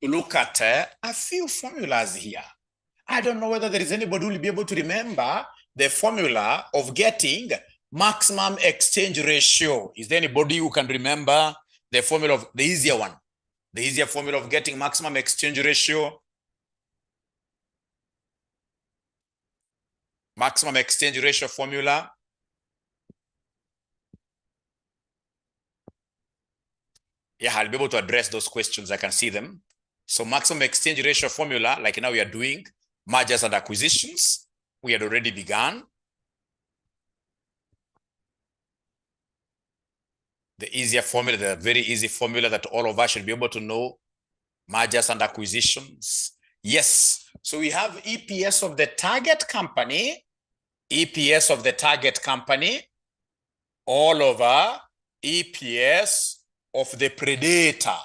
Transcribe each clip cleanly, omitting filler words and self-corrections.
to look at a few formulas here. I don't know whether there is anybody who will be able to remember the formula of getting maximum exchange ratio. Is there anybody who can remember the formula of the easier one? The easier formula of getting maximum exchange ratio? Maximum exchange ratio formula. Yeah, I'll be able to address those questions. I can see them. So maximum exchange ratio formula, like now we are doing mergers and acquisitions. We had already begun. The easier formula, the very easy formula that all of us should be able to know, mergers and acquisitions. Yes, so we have EPS of the target company, EPS of the target company, all over EPS of the predator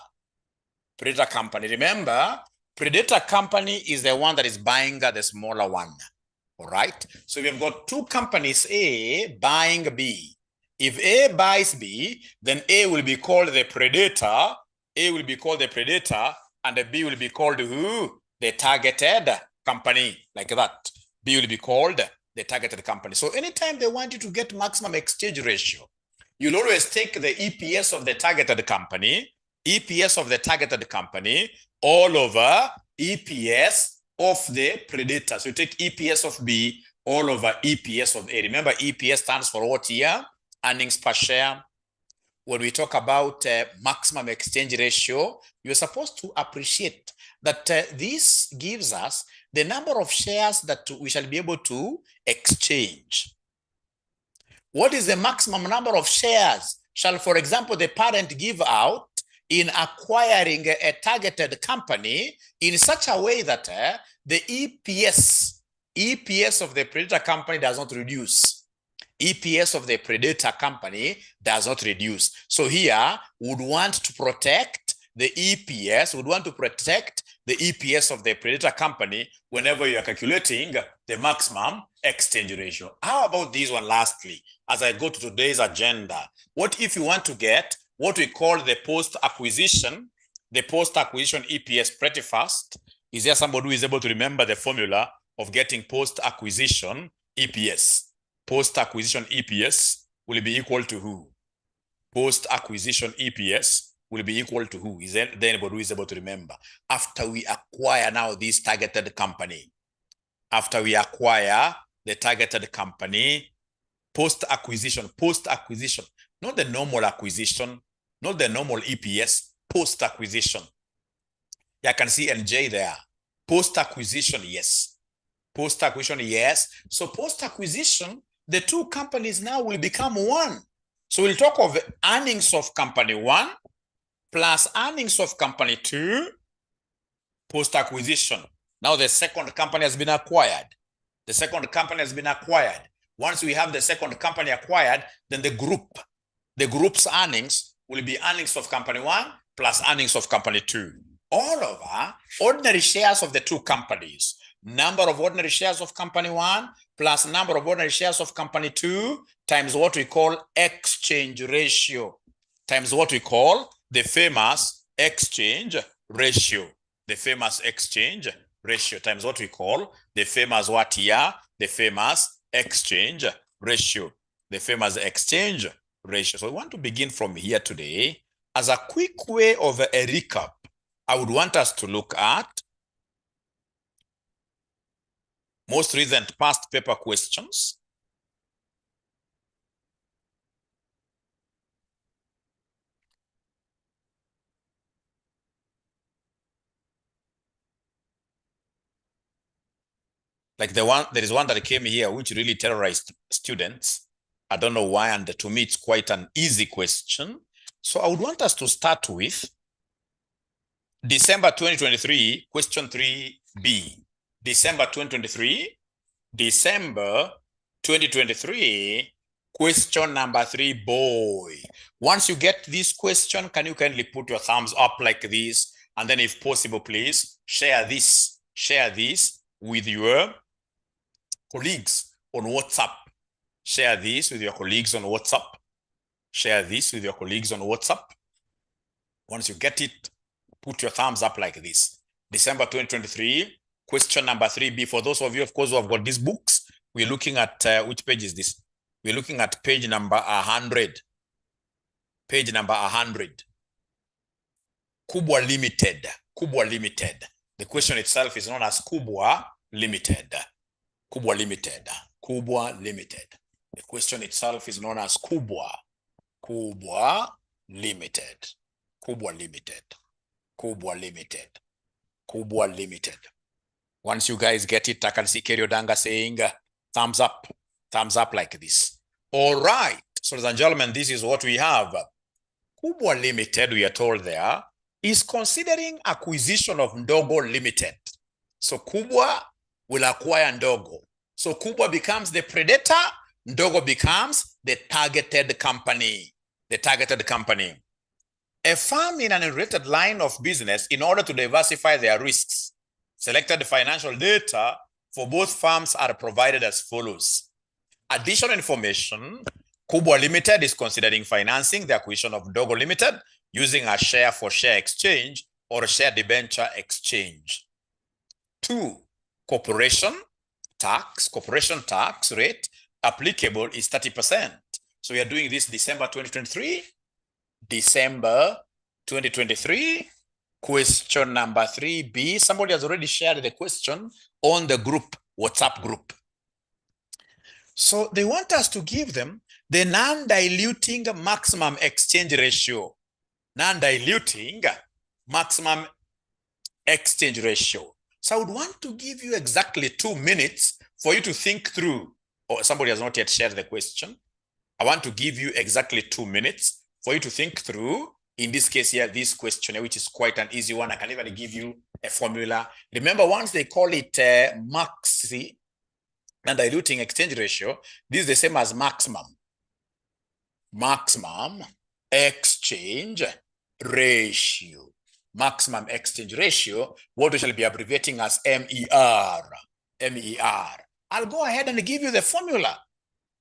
company. Remember, predator company is the one that is buying the smaller one. All right, so we've got two companies, A buying B. If A buys B, then A will be called the predator, A will be called the predator, and the B will be called who? The targeted company, like that. B will be called the targeted company. So anytime they want you to get maximum exchange ratio, you'll always take the EPS of the targeted company, EPS of the targeted company, all over EPS of the predator. So you take EPS of B all over EPS of A. Remember, EPS stands for what here? Earnings per share. When we talk about maximum exchange ratio, you're supposed to appreciate that this gives us the number of shares that we shall be able to exchange. What is the maximum number of shares shall, for example, the parent give out in acquiring a targeted company in such a way that the EPS of the predator company does not reduce. EPS of the predator company does not reduce. So here, would want to protect the EPS, would want to protect the EPS of the predator company whenever you are calculating the maximum exchange ratio. How about this one lastly, as I go to today's agenda? What if you want to get what we call the post-acquisition EPS pretty fast? Is there somebody who is able to remember the formula of getting post-acquisition EPS? Post-acquisition EPS will be equal to who? Post-acquisition EPS will be equal to who? Is there anybody who is able to remember? After we acquire now this targeted company, after we acquire the targeted company, post-acquisition, not the normal acquisition, not the normal EPS, post-acquisition. Yeah, I can see NJ there. Post-acquisition, yes. Post-acquisition, yes. So post-acquisition, the two companies now will become one. So we'll talk of earnings of company one plus earnings of company two, post-acquisition. Now the second company has been acquired. The second company has been acquired. Once we have the second company acquired, then the group's earnings will be earnings of company one plus earnings of company two. All over ordinary shares of the two companies. Number of ordinary shares of company one plus number of ordinary shares of company two times what we call exchange ratio, times what we call the famous exchange ratio. The famous exchange ratio times what we call the famous what here? The famous exchange ratio. The famous exchange ratio. So we want to begin from here today. As a quick way of a recap, I would want us to look at most recent past paper questions. Like there is one that came here which really terrorized students. I don't know why, and to me it's quite an easy question. So I would want us to start with December 2023, question 3B. December 2023, question number 3, boy. Once you get this question, can you kindly put your thumbs up like this? And then if possible, please share this with your colleagues on WhatsApp. Share this with your colleagues on WhatsApp. Share this with your colleagues on WhatsApp. Once you get it, Put your thumbs up like this. December 2023, question number 3B. For those of you, of course, who have got these books, we're looking at, which page is this? We're looking at page number 100. Page number 100. Kubwa Limited. Kubwa Limited. The question itself is known as Kubwa Limited. Kubwa Limited. Kubwa Limited. The question itself is known as Kubwa. Kubwa Limited. Kubwa Limited. Kubwa Limited. Kubwa Limited. Once you guys get it, I can see Kerry Odanga saying thumbs up like this. All right. So, ladies and gentlemen, this is what we have. Kubwa Limited, we are told there, is considering acquisition of Ndogo Limited. So Kubwa will acquire Ndogo. So Kubwa becomes the predator, Ndogo becomes the targeted company. The targeted company. A firm in an unrelated line of business, in order to diversify their risks, selected financial data for both firms are provided as follows. Additional information, Kubwa Limited is considering financing the acquisition of Ndogo Limited using a share-for-share exchange or a share debenture exchange. 2, corporation tax rate applicable is 30%. So we are doing this December 2023. December 2023. Question number 3B. Somebody has already shared the question on the group, WhatsApp group. So they want us to give them the non-diluting maximum exchange ratio. Non-diluting maximum exchange ratio. So I would want to give you exactly 2 minutes for you to think through. Oh, somebody has not yet shared the question. I want to give you exactly 2 minutes for you to think through, in this case here, this question, which is quite an easy one. I can even give you a formula. Remember, once they call it maxi, non-diluting exchange ratio, this is the same as maximum. Maximum exchange ratio. Maximum exchange ratio, what we shall be abbreviating as MER. MER. I'll go ahead and give you the formula.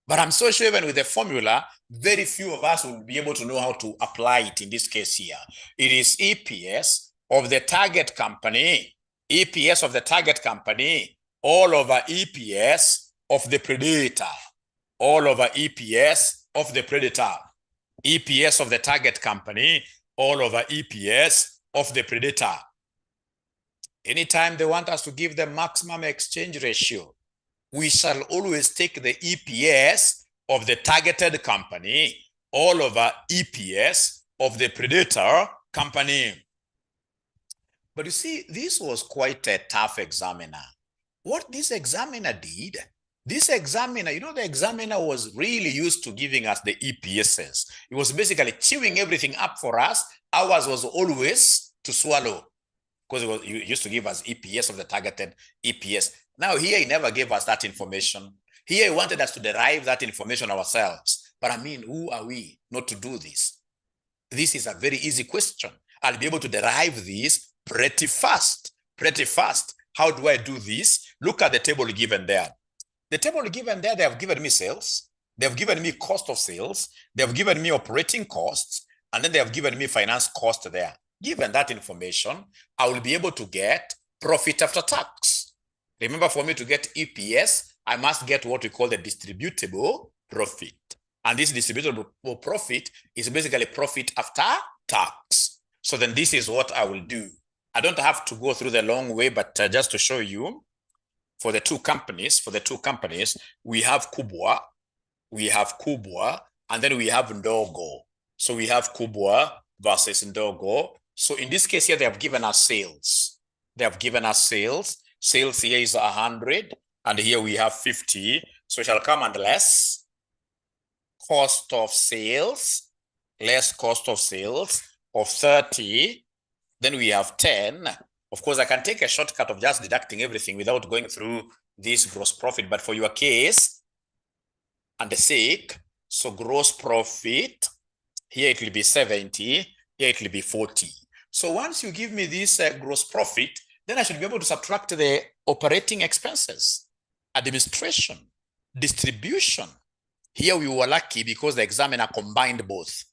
But I'm so sure even with the formula, very few of us will be able to know how to apply it in this case here. It is EPS of the target company, EPS of the target company, all over EPS of the predator, all over EPS of the predator, EPS of the target company, all over EPS of the predator. Anytime they want us to give the maximum exchange ratio, we shall always take the EPS of the targeted company all over EPS of the predator company. But you see, this was quite a tough examiner. What this examiner did, this examiner, you know, the examiner was really used to giving us the EPSs. It was basically chewing everything up for us. Ours was always to swallow, because he used to give us EPS of the targeted EPS. Now here he never gave us that information. Here he wanted us to derive that information ourselves. But I mean, who are we not to do this? This is a very easy question. I'll be able to derive this pretty fast. Pretty fast. How do I do this? Look at the table given there. The table given there, they have given me sales. They have given me cost of sales. They have given me operating costs. And then they have given me finance cost there. Given that information, I will be able to get profit after tax. Remember, for me to get EPS, I must get what we call the distributable profit. And this distributable profit is basically profit after tax. So then this is what I will do. I don't have to go through the long way, but just to show you, for the two companies, we have Kubwa, and then we have Ndogo. So we have Kubwa versus Ndogo. So in this case here, they have given us sales. They have given us sales. Sales here is 100, and here we have 50. So it shall come and less cost of sales, less cost of sales of 30. Then we have 10. Of course, I can take a shortcut of just deducting everything without going through this gross profit. But for your case and the sake, so gross profit, here it will be 70, here it will be 40. So once you give me this gross profit, then I should be able to subtract the operating expenses, administration, distribution. Here we were lucky because the examiner combined both.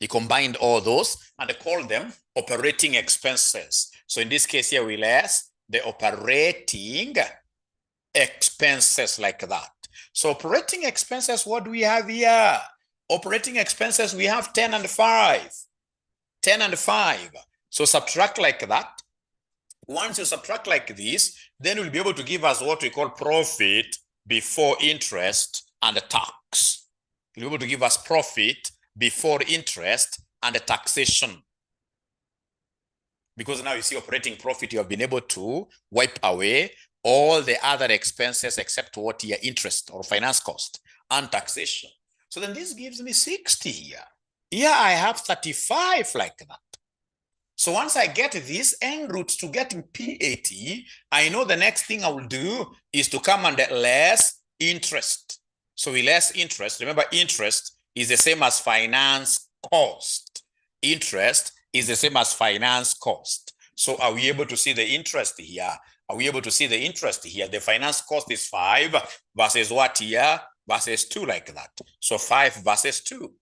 He combined all those and called them operating expenses. So in this case here, we less the operating expenses like that. So operating expenses, what do we have here? Operating expenses, we have 10 and 5. 10 and 5. So subtract like that. Once you subtract like this, then we'll be able to give us what we call profit before interest and tax. You'll be able to give us profit before interest and taxation. Because now you see operating profit, you have been able to wipe away all the other expenses except what here, interest or finance cost and taxation. So then this gives me 60 here. Here I have 35 like that. So once I get this en route to getting PAT, I know the next thing I will do is to come under less interest. So we less interest. Remember, interest is the same as finance cost. Interest is the same as finance cost. So are we able to see the interest here? Are we able to see the interest here? The finance cost is 5 versus what here? Versus 2 like that. So 5 versus 2.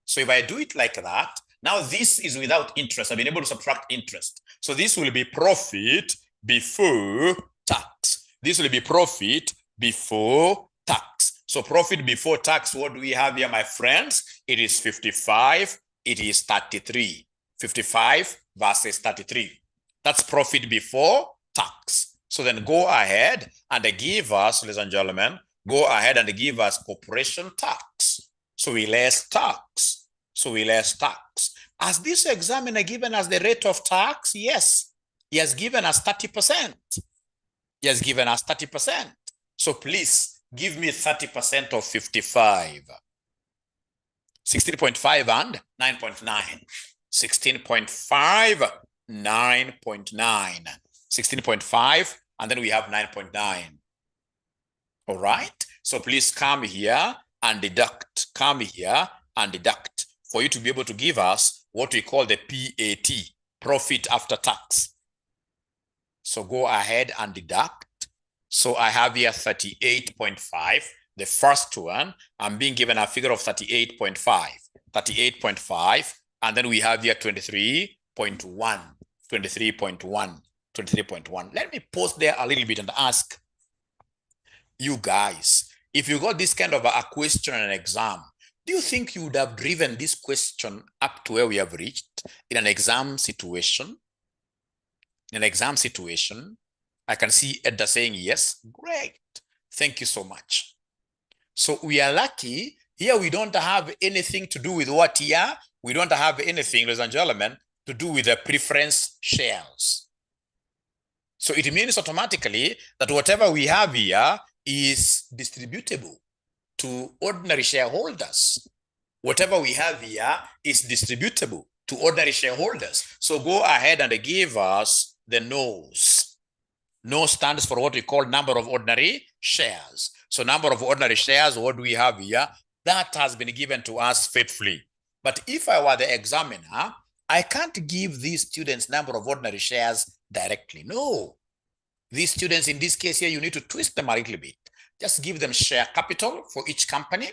So if I do it like that, now this is without interest. I've been able to subtract interest. So this will be profit before tax. This will be profit before tax. So profit before tax, what do we have here, my friends? It is 55. It is 33. 55 versus 33. That's profit before tax. So then go ahead and give us, ladies and gentlemen, go ahead and give us corporation tax. So we less tax. So we less tax. Has this examiner given us the rate of tax? Yes. He has given us 30%. He has given us 30%. So please give me 30% of 55. 16.5 and 9.9. 16.5, 9.9. 16.5, and then we have 9.9. All right. So please come here and deduct. Come here and deduct for you to be able to give us what we call the PAT, profit after tax. So go ahead and deduct. So I have here 38.5. The first one, I'm being given a figure of 38.5. 38.5. And then we have here 23.1. 23.1. 23.1. Let me pause there a little bit and ask you guys, if you got this kind of a question in an exam, do you think you would have driven this question up to where we have reached in an exam situation? In an exam situation, I can see Edda saying yes. Great. Thank you so much. So we are lucky. Here we don't have anything to do with what here? We don't have anything, ladies and gentlemen, to do with the preference shares. So it means automatically that whatever we have here is distributable to ordinary shareholders. Whatever we have here is distributable to ordinary shareholders. So go ahead and give us the no's. No stands for what we call number of ordinary shares. So number of ordinary shares, what do we have here? That has been given to us faithfully. But if I were the examiner, I can't give these students number of ordinary shares directly. No. These students, in this case here, you need to twist them a little bit. Just give them share capital for each company,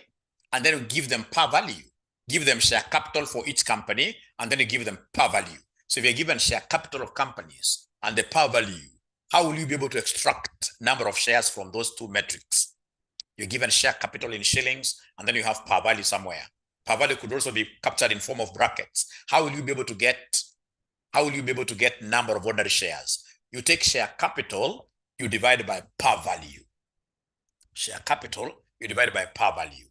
and then give them par value. Give them share capital for each company, and then you give them par value. So if you're given share capital of companies and the par value, how will you be able to extract number of shares from those two metrics? You're given share capital in shillings, and then you have par value somewhere. Par value could also be captured in form of brackets. How will you be able to get number of ordinary shares? You take share capital, you divide by par value. Share capital, you divide by par value.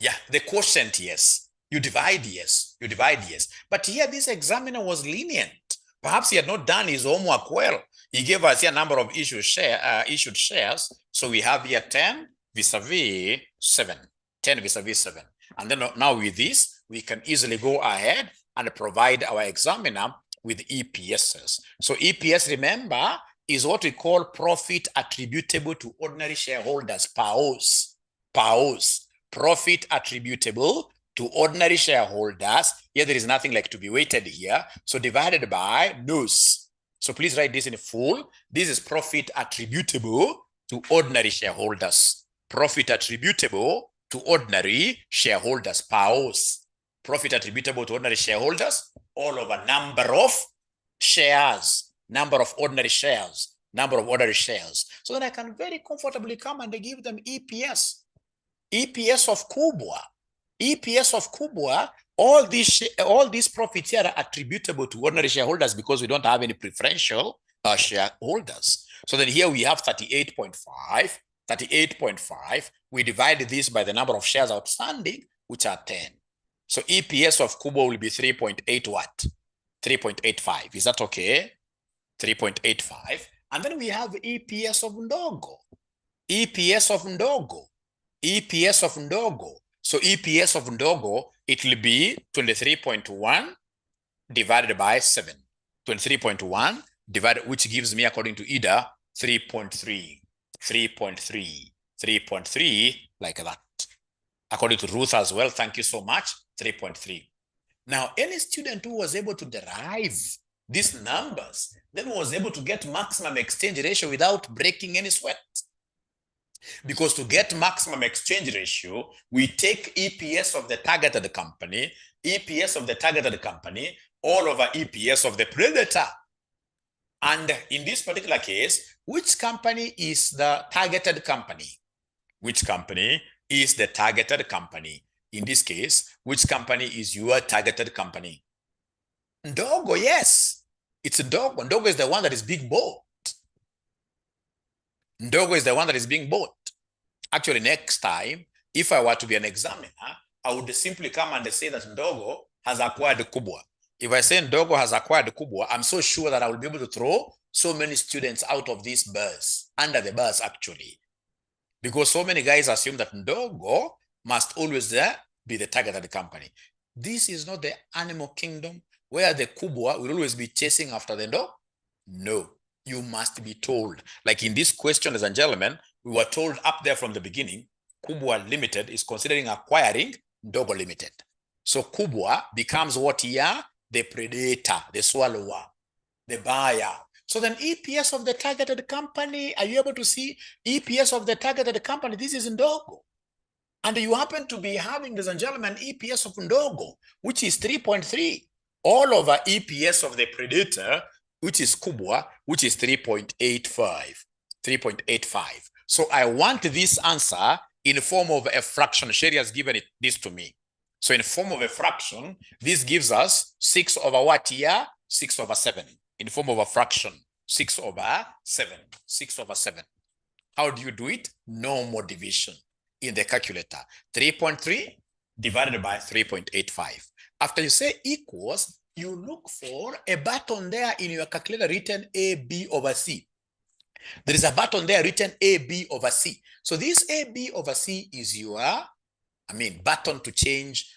Yeah, the quotient, yes. You divide, yes. You divide, yes. But here, this examiner was lenient. Perhaps he had not done his homework well. He gave us here a number of issued shares. So we have here 10 vis-a-vis 7. 10 vis-a-vis 7. And then now with this, we can easily go ahead and provide our examiner with EPSs. So EPS, remember, is what we call profit attributable to ordinary shareholders, PAOs. PAOs. Profit attributable to ordinary shareholders. Here, there is nothing like to be weighted here. So divided by NOS. So please write this in full. This is profit attributable to ordinary shareholders. Profit attributable to ordinary shareholders, PAOs. profit attributable to ordinary shareholders, all over number of shares, number of ordinary shares, number of ordinary shares. So then I can very comfortably come and give them EPS. EPS of Kubwa. EPS of Kubwa, all these profits here are attributable to ordinary shareholders because we don't have any preferential shareholders. So then here we have 38.5. 38.5. We divide this by the number of shares outstanding, which are 10. So EPS of Kubwa will be 3.8 what? 3.85. Is that okay? 3.85. And then we have EPS of Ndogo. EPS of Ndogo. EPS of Ndogo. So EPS of Ndogo, it will be 23.1 divided by 7. 23.1 divided, which gives me, according to Ida, 3.3. 3.3. 3.3, like that. According to Ruth as well, thank you so much, 3.3. Now, any student who was able to derive these numbers, then was able to get maximum exchange ratio without breaking any sweat. Because to get maximum exchange ratio, we take EPS of the targeted company, EPS of the targeted company, all over EPS of the predator. And in this particular case, which company is the targeted company? Which company is the targeted company? In this case, which company is your targeted company? Ndogo, yes. It's Ndogo. Ndogo is the one that is being bought. Ndogo is the one that is being bought. Actually, next time, if I were to be an examiner, I would simply come and say that Ndogo has acquired Kubwa. If I say Ndogo has acquired Kubwa, I'm so sure that I will be able to throw so many students out of this bus, under the bus actually. Because so many guys assume that Ndogo must always be the target of the company. This is not the animal kingdom where the Kubwa will always be chasing after the Ndogo. No, you must be told. Like in this question, ladies and gentlemen, we were told up there from the beginning, Kubwa Limited is considering acquiring Ndogo Limited. So Kubwa becomes what here? The predator, the swallower, the buyer. So then EPS of the targeted company, are you able to see EPS of the targeted company? This is Ndogo. And you happen to be having, ladies and gentlemen, EPS of Ndogo, which is 3.3, all over EPS of the predator, which is Kubwa, which is 3.85. 3.85. So I want this answer in the form of a fraction. Sherry has given this to me. So in the form of a fraction, this gives us 6 over what here? 6 over 7. In the form of a fraction, 6 over 7. 6 over 7. How do you do it? Normal division in the calculator. 3.3 divided by 3.85. After you say equals, you look for a button there in your calculator written AB over C. There is a button there written AB over C. So this AB over C is your, button to change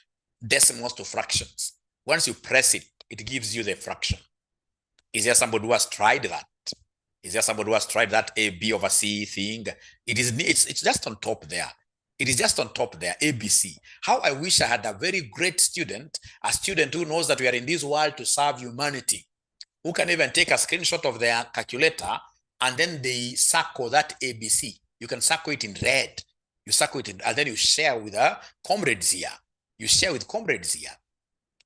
decimals to fractions. Once you press it, it gives you the fraction. Is there somebody who has tried that? Is there somebody who has tried that AB over C thing? It's just on top there. It is just on top there, ABC. How I wish I had a very great student, a student who knows that we are in this world to serve humanity, who can even take a screenshot of their calculator and then they circle that ABC. You can circle it in red. You circle it in, and then you share with comrades here. You share with comrades here.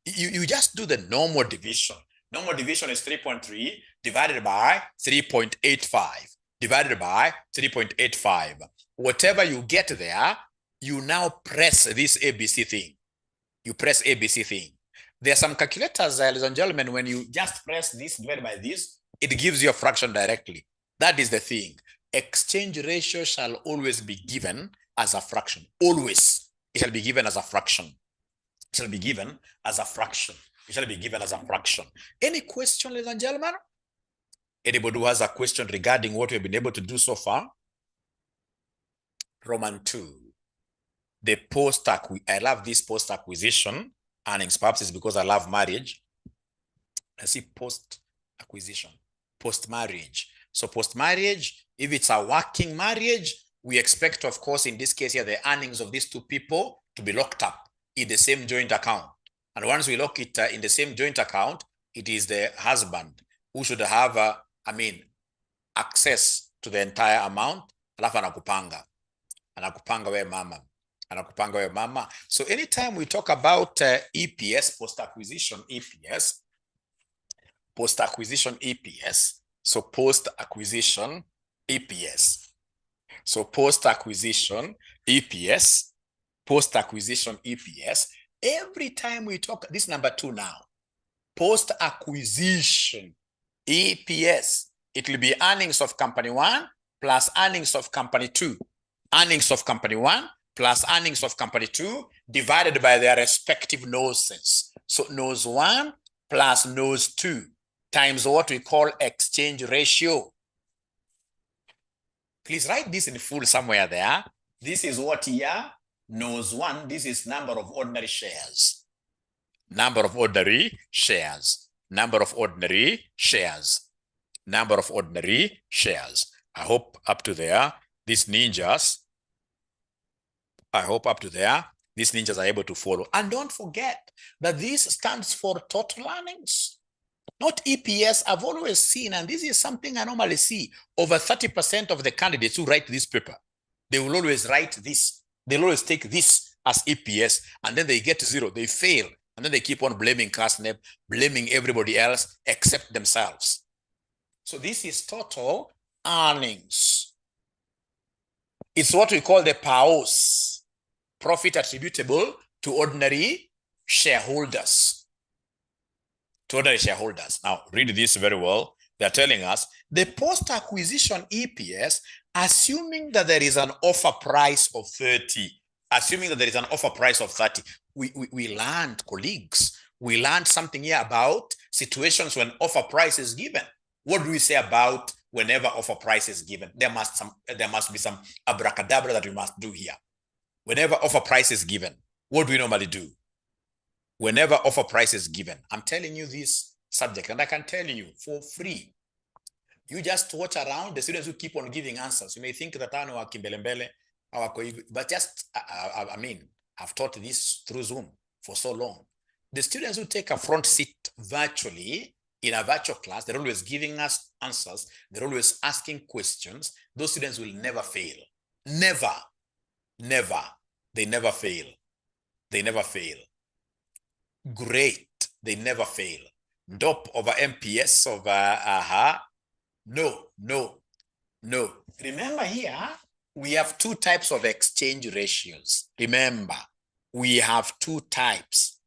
You just do the normal division. Normal division is 3.3 divided by 3.85 divided by 3.85. Whatever you get there, you now press this ABC thing. You press ABC thing. There are some calculators, ladies and gentlemen, when you just press this divided by this, it gives you a fraction directly. That is the thing. Exchange ratio shall always be given as a fraction. Always. It shall be given as a fraction. It shall be given as a fraction. It shall be given as a fraction. Any question, ladies and gentlemen? Anybody who has a question regarding what we've been able to do so far? Roman 2. The I love this post-acquisition earnings. Perhaps it's because I love marriage. Let's see post-acquisition, post-marriage. So post-marriage, if it's a working marriage, we expect, of course, in this case here, the earnings of these two people to be locked up in the same joint account. And once we lock it in the same joint account, it is the husband who should have, access to the entire amount. Alafu anakupanga we mama. Anakupanga wewe mama. So anytime we talk about EPS, post-acquisition EPS, post-acquisition EPS, so post-acquisition EPS. So post-acquisition EPS, post-acquisition EPS, every time we talk, this number 2 now, post-acquisition EPS, it will be earnings of company 1 plus earnings of company 2. Earnings of company 1 plus earnings of company 2 divided by their respective noses. So nose 1 plus nose 2 times what we call exchange ratio. Please write this in full somewhere there. This is what here, nose 1, this is number of ordinary shares. Number of ordinary shares. Number of ordinary shares. Number of ordinary shares. I hope up to there, these ninjas, I hope up to there, these ninjas are able to follow. And don't forget that this stands for total earnings, not EPS. I've always seen, and this is something I normally see, over 30% of the candidates who write this paper, they will always write this. They'll always take this as EPS, and then they get to 0, they fail. And then they keep on blaming KASNEB, blaming everybody else except themselves. So this is total earnings. It's what we call the PAOS, profit attributable to ordinary shareholders. To ordinary shareholders. Now, read this very well. They're telling us the post-acquisition EPS, assuming that there is an offer price of 30. Assuming that there is an offer price of 30. We learned, colleagues, we learned something here about situations when offer price is given. What do we say about whenever offer price is given? There must be some abracadabra that we must do here. Whenever offer price is given, what do we normally do? Whenever offer price is given, I'm telling you this subject, and I can tell you for free. You just watch around the students who keep on giving answers. You may think that I know kimbelembele, but just, I mean, I've taught this through Zoom for so long. The students who take a front seat virtually in a virtual class, they're always giving us answers. They're always asking questions. Those students will never fail. Never, never. They never fail. They never fail. Great. They never fail. DOP over MPS over, no, no, no. Remember here, we have 2 types of exchange ratios. Remember, we have 2 types.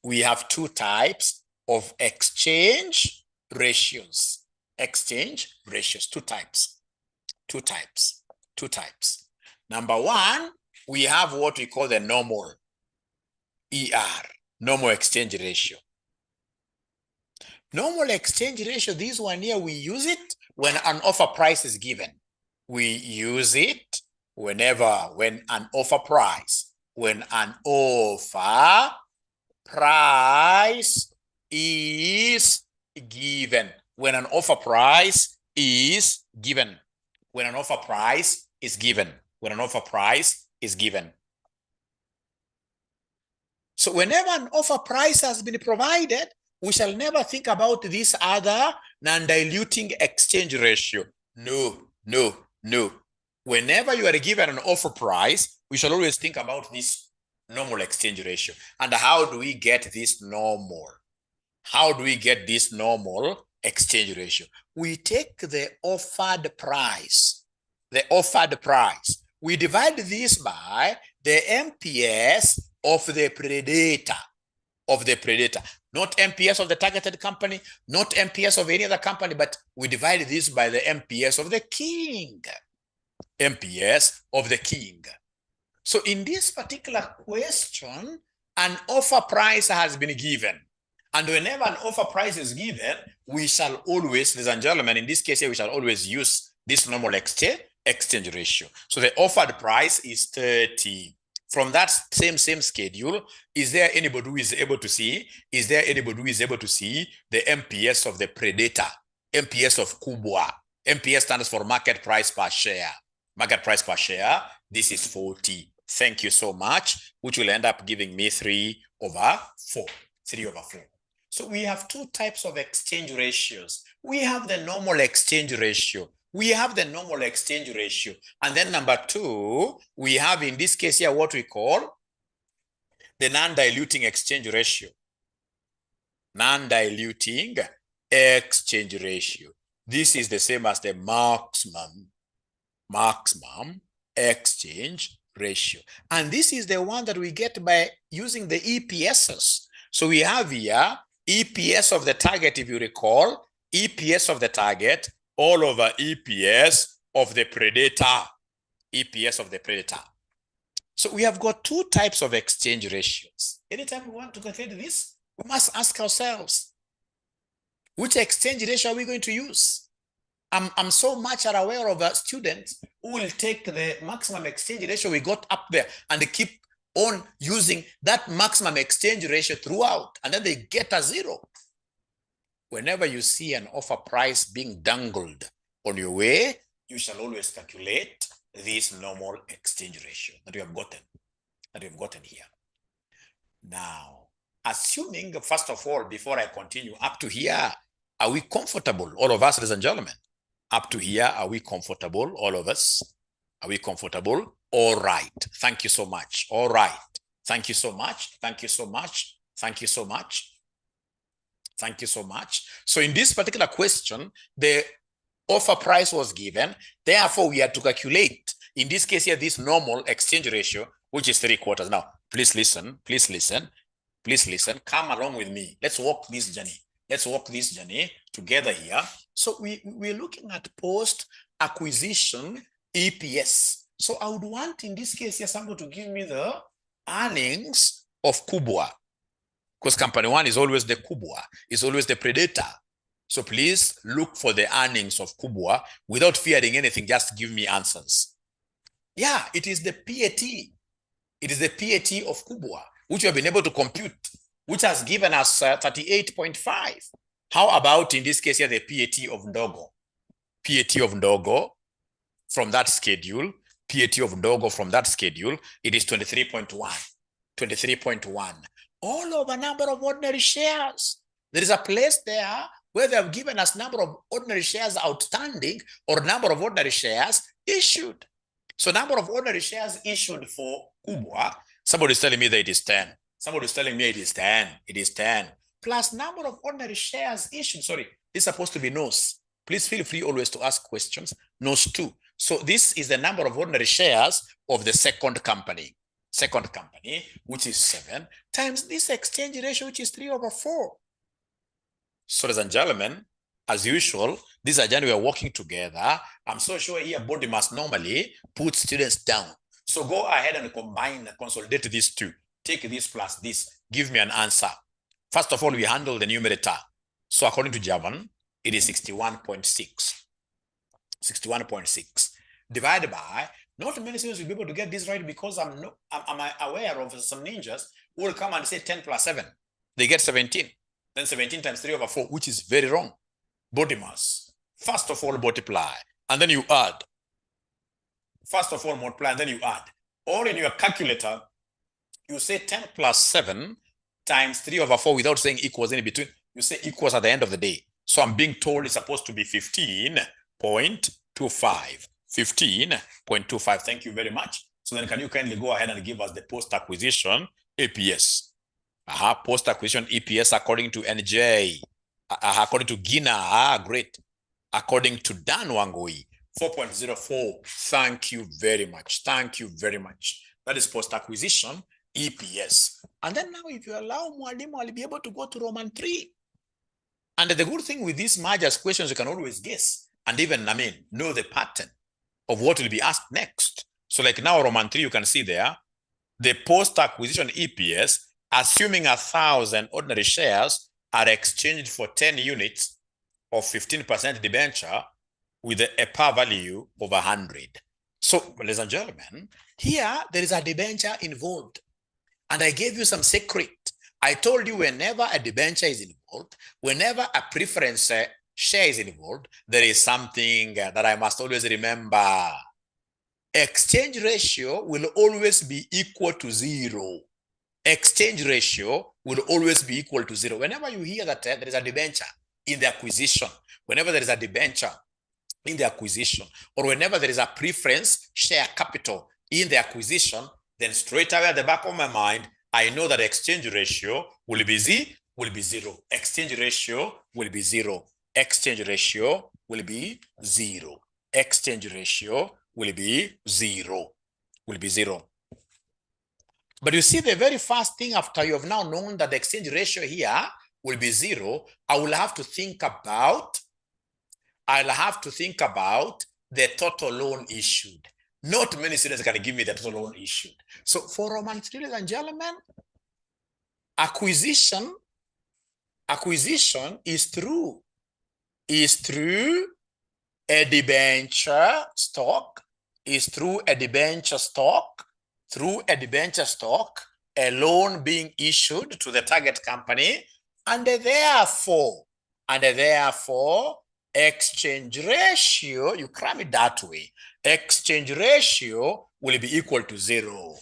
We have 2 types of exchange ratios. Exchange ratios, 2 types. 2 types. 2 types. Number 1, we have what we call the normal ER, normal exchange ratio. Normal exchange ratio, this one here, we use it when an offer price is given. We use it when an offer price is given. When an offer price is given. When an offer price is given. When an offer price is given. So whenever an offer price has been provided, we shall never think about this other non-diluting exchange ratio. No, no, no. Whenever you are given an offer price, we shall always think about this normal exchange ratio. And how do we get this normal? How do we get this normal exchange ratio? We take the offered price. The offered price. We divide this by the MPS of the predator. Of the predator. Not MPS of the targeted company, not MPS of any other company, but we divide this by the MPS of the king. MPS of the king. So in this particular question, an offer price has been given. And whenever an offer price is given, we shall always, ladies and gentlemen, in this case here, we shall always use this normal exchange ratio. So the offered price is 30. From that same schedule, is there anybody who is able to see? Is there anybody who is able to see the MPS of the predator? MPS of Kubwa. MPS stands for market price per share. Market price per share, this is 40. Thank you so much, which will end up giving me 3 over 4. 3 over 4. So we have 2 types of exchange ratios. We have the normal exchange ratio. we have the normal exchange ratio. And then number two, we have in this case here what we call the non-diluting exchange ratio. Non-diluting exchange ratio. This is the same as the maximum exchange ratio. And this is the one that we get by using the EPSs. So we have here EPS of the target, if you recall, EPS of the target all over EPS of the predator, EPS of the predator. So we have got two types of exchange ratios. Anytime we want to calculate this, we must ask ourselves, which exchange ratio are we going to use? I'm so much aware of students who will take the maximum exchange ratio we got up there and they keep on using that maximum exchange ratio throughout, and then they get a zero. Whenever you see an offer price being dangled on your way, you shall always calculate this normal exchange ratio that you have gotten here. Now, assuming, first of all, before I continue, up to here, are we comfortable, all of us, ladies and gentlemen? Up to here, are we comfortable, all of us? Are we comfortable? All right. Thank you so much. All right. Thank you so much. Thank you so much. Thank you so much. Thank you so much. So in this particular question, the offer price was given. Therefore, we had to calculate, in this case here, this normal exchange ratio, which is 3/4. Now, please listen. Please listen. Please listen. Come along with me. Let's walk this journey. Let's walk this journey together here. So we're looking at post-acquisition EPS. So I would want, in this case here, someone to give me the earnings of Kubwa. Because company one is always the Kubwa, is always the predator. So please look for the earnings of Kubwa without fearing anything. Just give me answers. Yeah, it is the PAT. It is the PAT of Kubwa, which we have been able to compute, which has given us 38.5. How about in this case here, the PAT of Ndogo? PAT of Ndogo from that schedule, PAT of Ndogo from that schedule, it is 23.1. 23.1. All over number of ordinary shares. There is a place there where they have given us number of ordinary shares outstanding or number of ordinary shares issued. So number of ordinary shares issued for Kubwa, somebody is telling me that it is 10. Somebody is telling me it is 10. It is 10. Plus number of ordinary shares issued. Sorry, this is supposed to be NOS. Please feel free always to ask questions. NOS 2. So this is the number of ordinary shares of the second company. Second company, which is 7, times this exchange ratio, which is 3/4. So, ladies and gentlemen, as usual, this is a journey we are working together. I'm so sure here body must normally put students down. So go ahead and combine, consolidate these two. Take this plus this. Give me an answer. First of all, we handle the numerator. So according to Javan, it is 61.6. 61.6 divided by, not many students will be able to get this right because I'm aware of some ninjas who will come and say 10 plus 7. They get 17. Then 17 times 3/4, which is very wrong. Body mass. First of all, multiply. And then you add. First of all, multiply, and then you add. Or in your calculator, you say 10 plus 7 times 3/4 without saying equals in between. You say equals at the end of the day. So I'm being told it's supposed to be 15.25. 15.25. Thank you very much. So then can you kindly go ahead and give us the post-acquisition EPS? Post-acquisition EPS according to NJ. According to Gina. Great. According to Dan Wangui. 4.04. Thank you very much. Thank you very much. That is post-acquisition EPS. And then now if you allow Mwalimu, I'll be able to go to Roman 3. And the good thing with these mergers questions, you can always guess. And even, know the pattern of what will be asked next. So like now Roman 3, you can see there, the post-acquisition EPS, assuming 1,000 ordinary shares are exchanged for 10 units of 15% debenture with a par value of 100. So, ladies and gentlemen, here there is a debenture involved. And I gave you some secret. I told you whenever a debenture is involved, whenever a preference share is involved, there is something that I must always remember. Exchange ratio will always be equal to 0. Exchange ratio will always be equal to 0. Whenever you hear that there is a debenture in the acquisition, whenever there is a debenture in the acquisition, or whenever there is a preference share capital in the acquisition, then straight away at the back of my mind, I know that exchange ratio will be zero. Exchange ratio will be zero. Exchange ratio will be zero. Exchange ratio will be zero. Will be zero. But you see, the very first thing after you have now known that the exchange ratio here will be zero, I'll have to think about the total loan issued. Not many students can give me the total loan issued. So for Roman, ladies and gentlemen, acquisition is through a debenture stock, a loan being issued to the target company, and therefore exchange ratio, you cram it that way, exchange ratio will be equal to zero.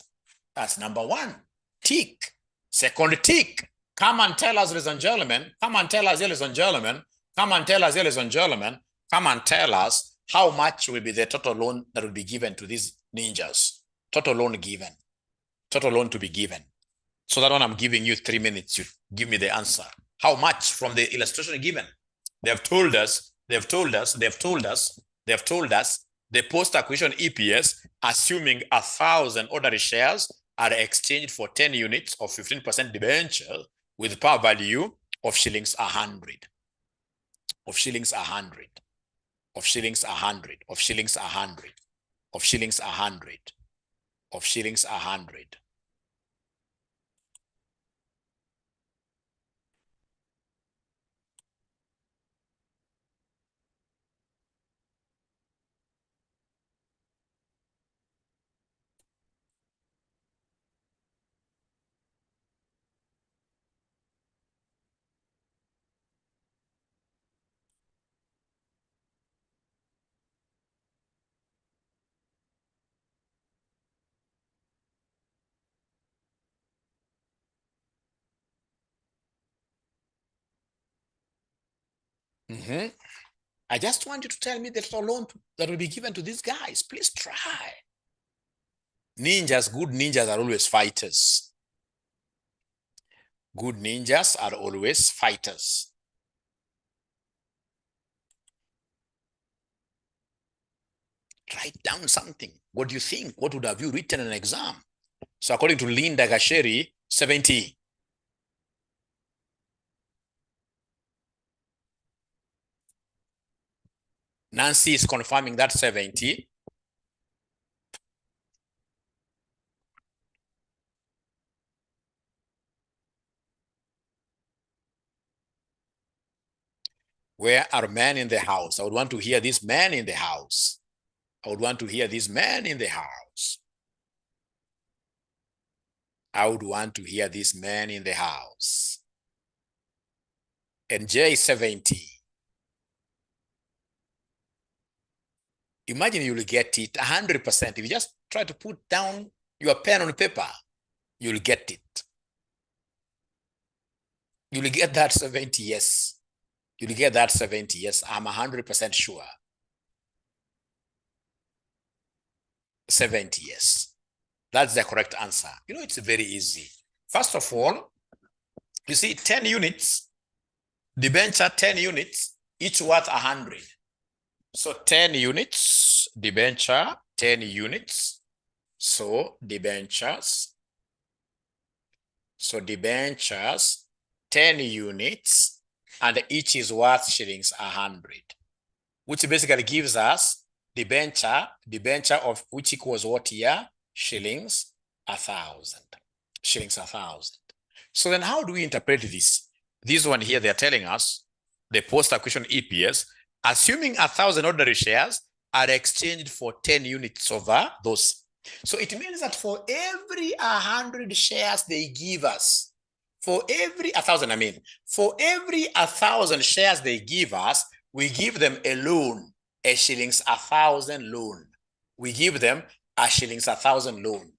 That's number one. Tick. Second tick. Come and tell us, ladies and gentlemen, come and tell us how much will be the total loan that will be given to these ninjas. Total loan to be given. So that one I'm giving you 3 minutes, you give me the answer. How much from the illustration given? They have told us the post-acquisition EPS, assuming 1,000 ordinary shares are exchanged for 10 units of 15% debenture with par value of shillings 100. Of shillings 100. Of shillings 100. Of shillings 100. Of shillings 100. Of shillings 100. I just want you to tell me the total loan that will be given to these guys. Please try. Ninjas, good ninjas are always fighters. Good ninjas are always fighters. Write down something. What do you think? What would have you written in an exam? So according to Linda Gasheri, 70. Nancy is confirming that 70. Where are men in the house? I would want to hear this man in the house. I would want to hear this man in the house. I would want to hear this man in the house. And J70. Imagine you'll get it 100%. If you just try to put down your pen on paper, you'll get it. You'll get that 70, yes. You'll get that 70, yes. I'm 100% sure. 70, yes. That's the correct answer. You know, it's very easy. First of all, you see 10 units, debenture 10 units, each worth 100. So 10 units, debenture, 10 units. So debentures, 10 units, and each is worth shillings 100, which basically gives us debenture of which equals what here? Shillings 1,000. Shillings 1,000. So then how do we interpret this? This one here, they're telling us the post-acquisition EPS, assuming 1,000 ordinary shares are exchanged for 10 units of those. So it means that for every 100 shares they give us, for every 1,000 shares they give us, we give them a loan, a shillings 1,000 loan. We give them a shillings 1,000 loan.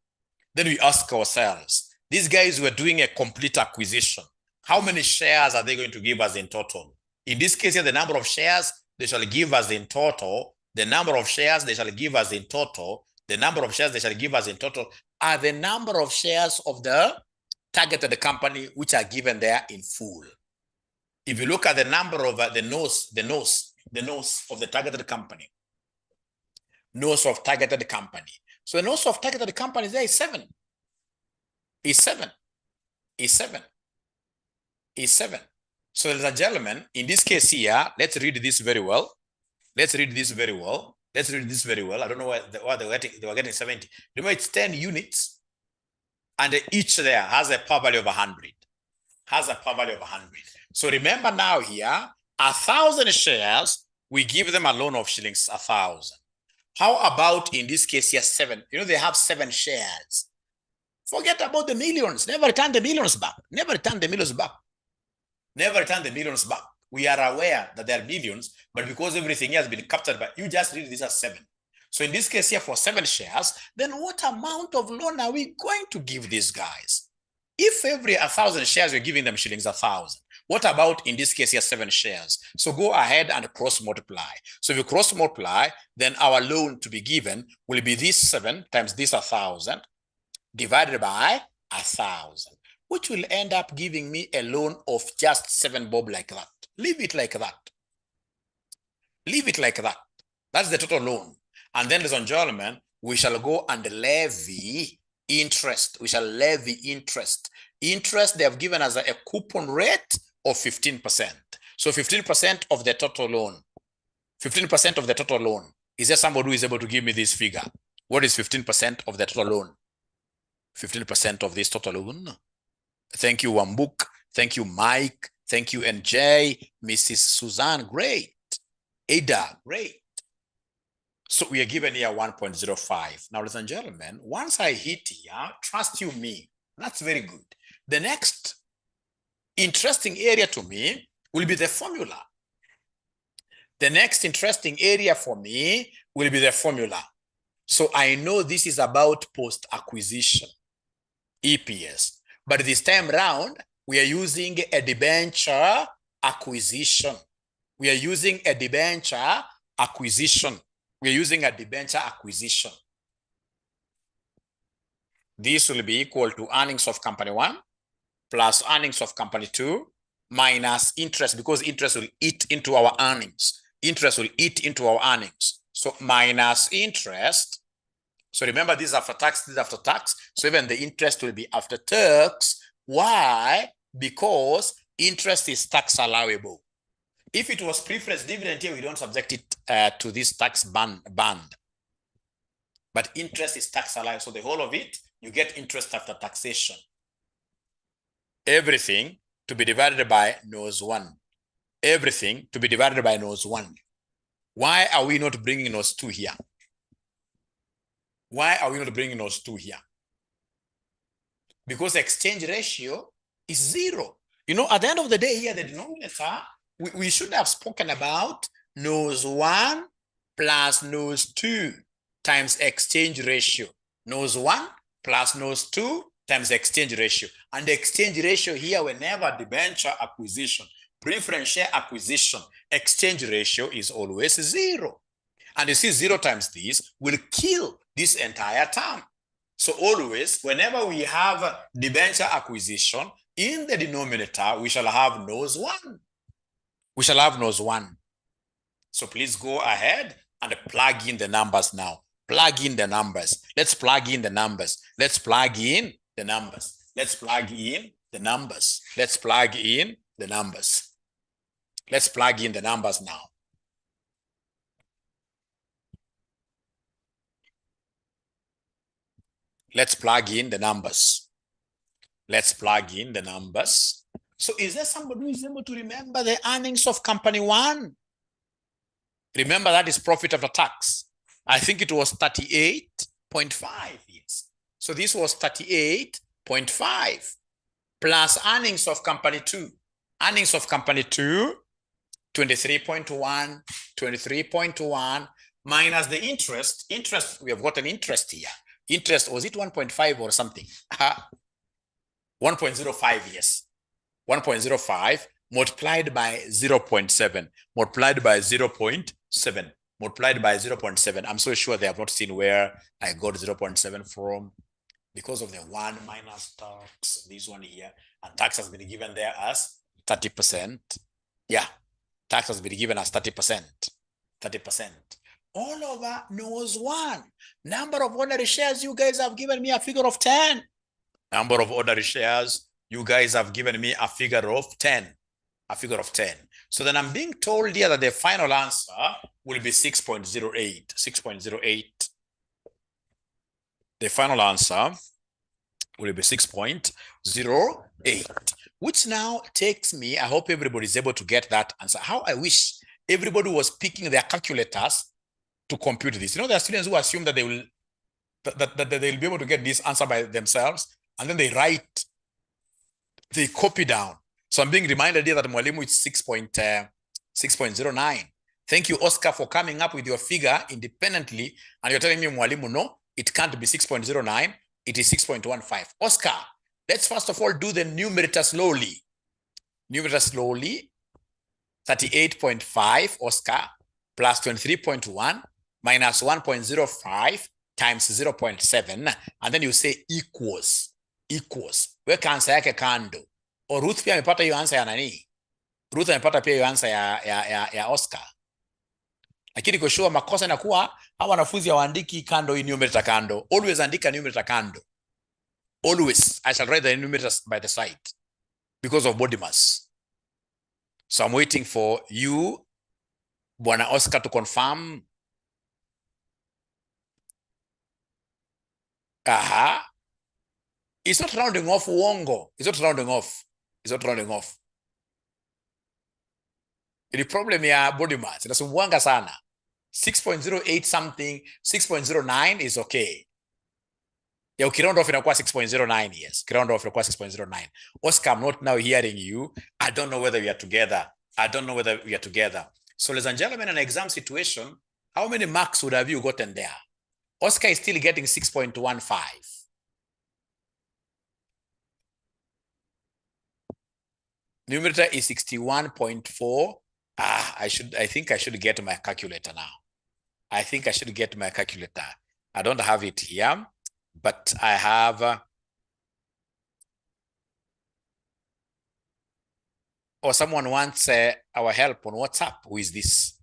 Then we ask ourselves, these guys were doing a complete acquisition. How many shares are they going to give us in total? In this case here, the number of shares they shall give us in total, the number of shares they shall give us in total, the number of shares they shall give us in total are the number of shares of the targeted company which are given there in full. If you look at the number of the nose of the targeted company, nose of targeted company. So the nose of targeted company there is 7. Is 7. Is 7. Is 7. So ladies and gentlemen, in this case here, let's read this very well. Let's read this very well. Let's read this very well. I don't know why they were getting 70. Remember, it's 10 units, and each there has a par value of 100. Has a par value of 100. So remember now here, 1,000 shares, we give them a loan of shillings 1,000. How about in this case here, 7? You know, they have 7 shares. Forget about the millions. Never return the millions back. Never return the millions back. Never return the millions back. We are aware that there are millions, but because everything has been captured by, you just read this as 7. So in this case here for 7 shares, then what amount of loan are we going to give these guys? If every 1,000 shares, we're giving them shillings 1,000. What about in this case here, 7 shares? So go ahead and cross multiply. So if you cross multiply, then our loan to be given will be this 7 times this 1,000 divided by 1,000, which will end up giving me a loan of just 7 bob like that. Leave it like that. Leave it like that. That's the total loan. And then, ladies and gentlemen, we shall go and levy interest. We shall levy interest. Interest, they have given us a coupon rate of 15%. So 15% of the total loan. 15% of the total loan. Is there somebody who is able to give me this figure? What is 15% of the total loan? 15% of this total loan. Thank you, Wambuk. Thank you, Mike. Thank you, NJ. Mrs. Suzanne, great. Ada, great. So we are given here 1.05. Now, ladies and gentlemen, once I hit here, trust you me, that's very good. The next interesting area to me will be the formula. The next interesting area for me will be the formula. So I know this is about post-acquisition, EPS. But this time round, we are using a debenture acquisition. We are using a debenture acquisition. We are using a debenture acquisition. This will be equal to earnings of company 1 plus earnings of company 2 minus interest, because interest will eat into our earnings. Interest will eat into our earnings. So minus interest. So remember, this is after tax, this is after tax. So even the interest will be after tax. Why? Because interest is tax allowable. If it was preference dividend here, we don't subject it to this tax band. But interest is tax allowable. So the whole of it, you get interest after taxation. Everything to be divided by nose 1. Everything to be divided by nose 1. Why are we not bringing nose 2 here? Why are we not bringing nose 2 here? Because the exchange ratio is 0. You know, at the end of the day here, the denominator, we should have spoken about nose 1 plus nose 2 times exchange ratio. Nose 1 plus nose 2 times exchange ratio. And the exchange ratio here, whenever debenture acquisition, preference share acquisition, exchange ratio is always 0. And you see 0 times this will kill this entire term. So always, whenever we have debenture acquisition, in the denominator, we shall have nose 1. We shall have nose 1. So please go ahead and plug in the numbers now. Plug in the numbers. Let's plug in the numbers. Let's plug in the numbers. Let's plug in the numbers. Let's plug in the numbers. Let's plug in the numbers now. Let's plug in the numbers. Let's plug in the numbers. So is there somebody who is able to remember the earnings of company 1? Remember, that is profit after tax. I think it was 38.5. Yes. So this was 38.5 plus earnings of company 2. Earnings of company 2, 23.1, 23.1 minus the interest. Interest, we have got an interest here. Interest, was it 1.5 or something? 1.05, yes. 1.05 multiplied by 0.7, multiplied by 0.7, multiplied by 0.7. I'm so sure they have not seen where I got 0.7 from, because of the 1 minus tax, this one here, and tax has been given there as 30%. Yeah, tax has been given as 30%. 30%. All over knows 1. Number of ordinary shares, you guys have given me a figure of 10. Number of ordinary shares, you guys have given me a figure of 10. A figure of 10. So then I'm being told here that the final answer will be 6.08. 6.08. The final answer will be 6.08, which now takes me, I hope everybody is able to get that answer. How I wish everybody was picking their calculators to compute this. You know, there are students who assume that they will that they'll be able to get this answer by themselves, and then they copy down. So I'm being reminded here that Mwalimu is 6.09. Thank you, Oscar, for coming up with your figure independently, and you're telling me, Mwalimu, no, it can't be 6.09, it is 6.15. Oscar, let's first of all do the numerator slowly. Numerator slowly. 38.5, Oscar, plus 23.1 minus 1.05 times 0.7, and then you say equals. Weka answer yake kando. O Ruth pia amepata hiyo answer ya nani? Ruth amepata pia hiyo answer ya Oscar. Lakini kwa sure makosa inakuwa hawa wanafunzi hawaandiki kando hii numerator kando. Always andika numerator kando. Always. I shall write the numerators by the side because of body mass. So I'm waiting for you, Bwana Oscar, to confirm. Aha. It's not rounding off, uongo. It's not rounding off. It's not rounding off. Ili problem ya body mass inasumbuanga sana. 6.08 something, 6.09 is okay. Ya ukiround off inakuwa 6.09, yes. Ukiround off inakuwa 6.09. Oscar, I'm not now hearing you. I don't know whether we are together. So ladies and gentlemen, in an exam situation, how many marks would have you gotten there? Oscar is still getting 6.15. Numerator is 61.4. I think I should get my calculator now. I don't have it here, but I have. Or someone wants our help on WhatsApp. Who is this?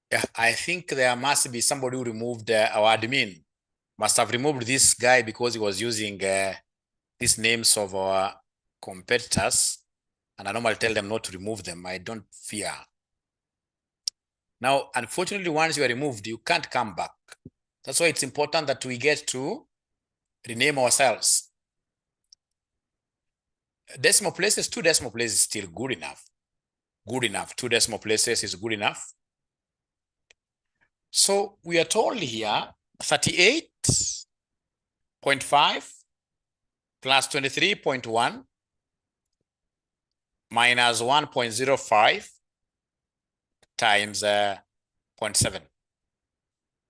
Yeah, I think there must be somebody who removed our admin. Must have removed this guy because he was using these names of our competitors. And I normally tell them not to remove them. I don't fear. Now, unfortunately, once you are removed, you can't come back. That's why it's important that we get to rename ourselves. Decimal places, 2 decimal places is still good enough. 2 decimal places is good enough. So we are told here 38.5 plus 23.1 minus 1.05 times 0.7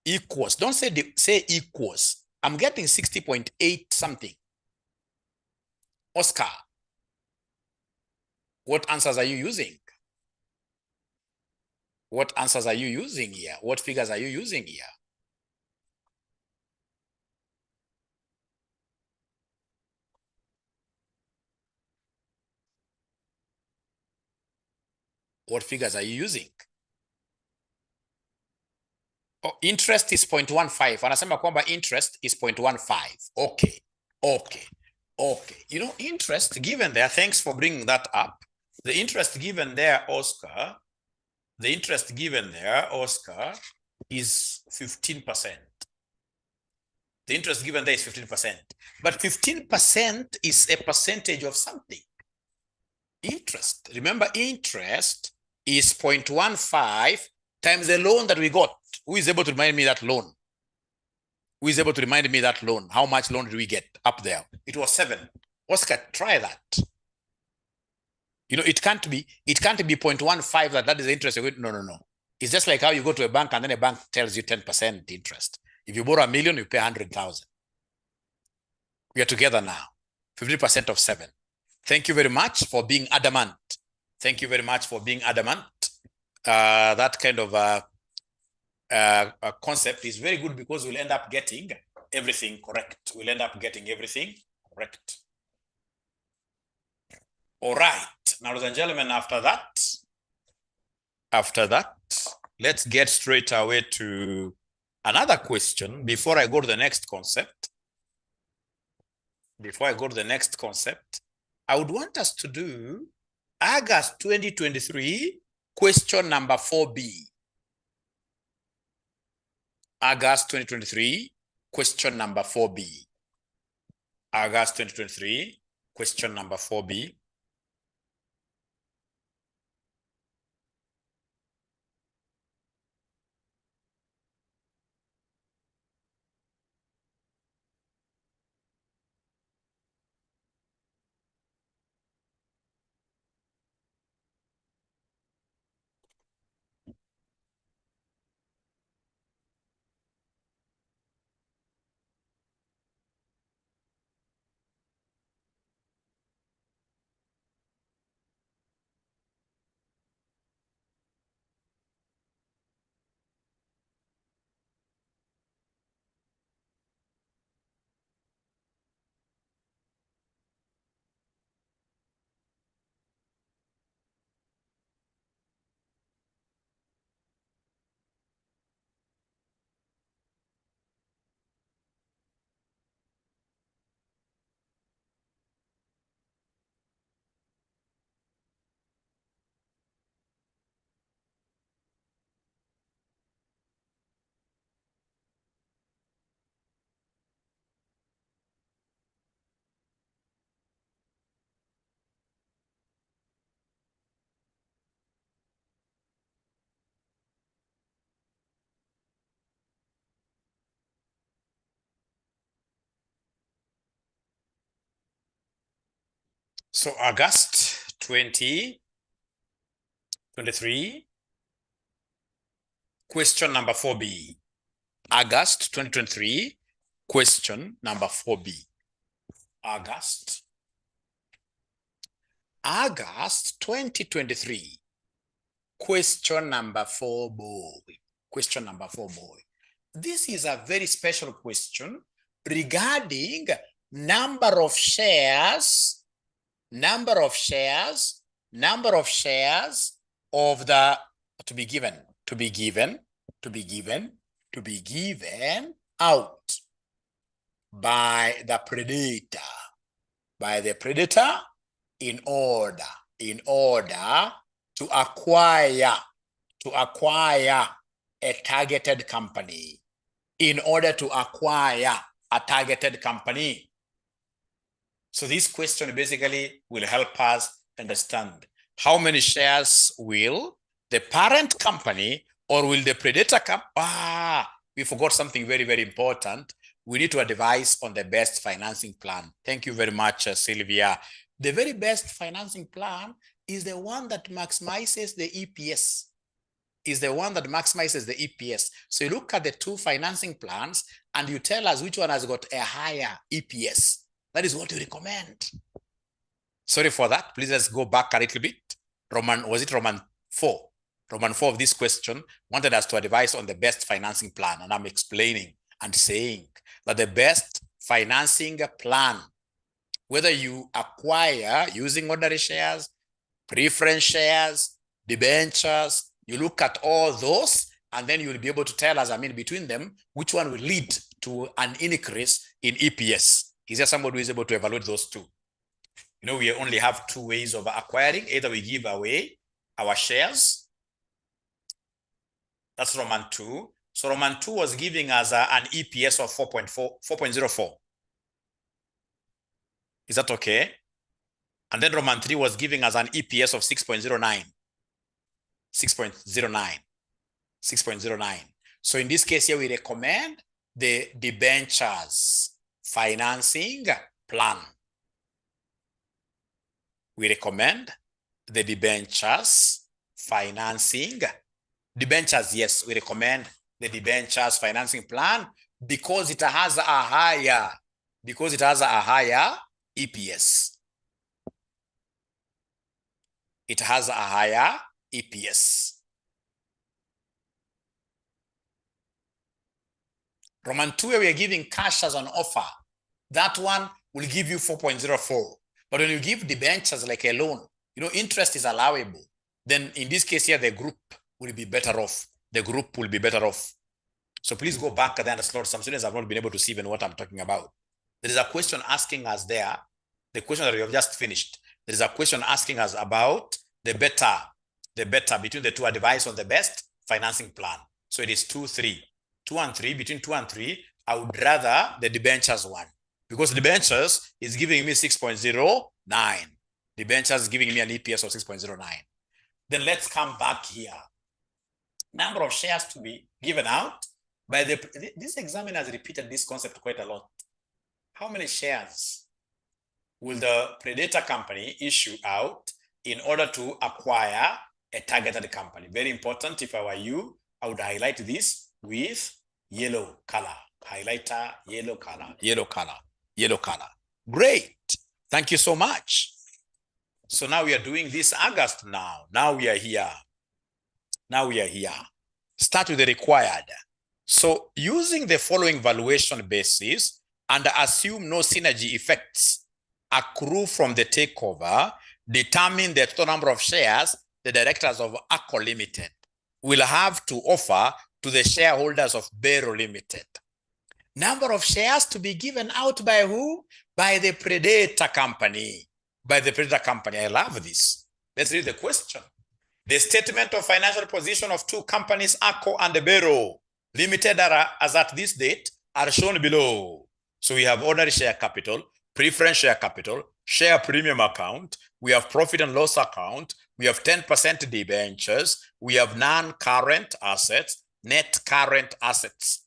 equals. Don't say equals. I'm getting 60.8 something. Oscar, what answers are you using? What answers are you using here? What figures are you using here? What figures are you using? Oh, interest is 0.15. Anasema kwamba interest is 0.15. Okay. You know, interest given there, thanks for bringing that up. The interest given there, Oscar, The interest given there, Oscar, is 15%. The interest given there is 15%. But 15% is a percentage of something. Interest. Remember, interest is 0.15 times the loan that we got. Who is able to remind me that loan? Who is able to remind me that loan? How much loan did we get up there? It was 7. Oscar, try that. You know, it can't be 0.15 that is the interest. No. It's just like how you go to a bank and then a bank tells you 10% interest. If you borrow $1 million, you pay 100,000. We are together now. 50% of 7. Thank you very much for being adamant. Thank you very much for being adamant. That kind of concept is very good because we'll end up getting everything correct. We'll end up getting everything correct. All right. Now, ladies and gentlemen, after that, let's get straight away to another question before I go to the next concept. Before I go to the next concept, I would want us to do August 2023, question number 4B. August 2023, question number 4B. August 2023, question number 4B. So August 2023, question number 4B. August 2023, question number 4B. August 2023, question number 4 boy. Question number 4 boy. This is a very special question regarding number of shares of the to be given out by the predator in order to acquire a targeted company. In order to acquire a targeted company. So this question basically will help us understand how many shares will the parent company or will the predator we forgot something very, very important. We need to advise on the best financing plan. Thank you very much, Sylvia. The very best financing plan is the one that maximizes the EPS. So you look at the two financing plans and you tell us which one has got a higher EPS. That is what you recommend. Sorry for that. Please let's go back a little bit. Roman 4? Roman 4 of this question wanted us to advise on the best financing plan. And I'm explaining and saying that the best financing plan, whether you acquire using ordinary shares, preference shares, debentures, you look at all those, and then you'll be able to tell us, between them, which one will lead to an increase in EPS. Is there somebody who is able to evaluate those two? You know, we only have two ways of acquiring. Either we give away our shares That's Roman 2. So Roman 2 was giving us an EPS of 4.04. Is that okay? And then Roman 3 was giving us an EPS of 6.09. 6.09. 6.09. So in this case here, we recommend the debentures financing plan. We recommend the debentures financing. Debentures, yes, we recommend the debentures financing plan because it has a higher EPS. It has a higher EPS. Roman 2, we are giving cash as an offer. That one will give you 4.04. But when you give debentures like a loan, interest is allowable. Then in this case here, the group will be better off. The group will be better off. So please go back there and slot. Some students have not been able to see even what I'm talking about. There is a question asking us there, the question that we have just finished. There is a question asking us about the better between the two advice on the best financing plan. So it is 2, 3. 2 and 3, between 2 and 3, I would rather the debentures one because the debentures is giving me 6.09. Debentures is giving me an EPS of 6.09. Then let's come back here. Number of shares to be given out by this examiner has repeated this concept quite a lot. How many shares will the predator company issue out in order to acquire a targeted company? Very important. If I were you, I would highlight this with yellow color. Highlighter, yellow color, yellow color, yellow color. Great. Thank you so much. So now we are doing this August now. Now we are here. Start with the required. So using the following valuation basis and assume no synergy effects accrue from the takeover, determine the total number of shares the directors of ACO Limited will have to offer to the shareholders of Bero Limited. Number of shares to be given out by who? By the predator company. By the predator company. I love this. Let's read the question. The statement of financial position of two companies, ACO and Bero Limited, as at this date, are shown below. So we have ordinary share capital, preference share capital, share premium account, we have profit and loss account, we have 10% debentures, we have non-current assets, net current assets.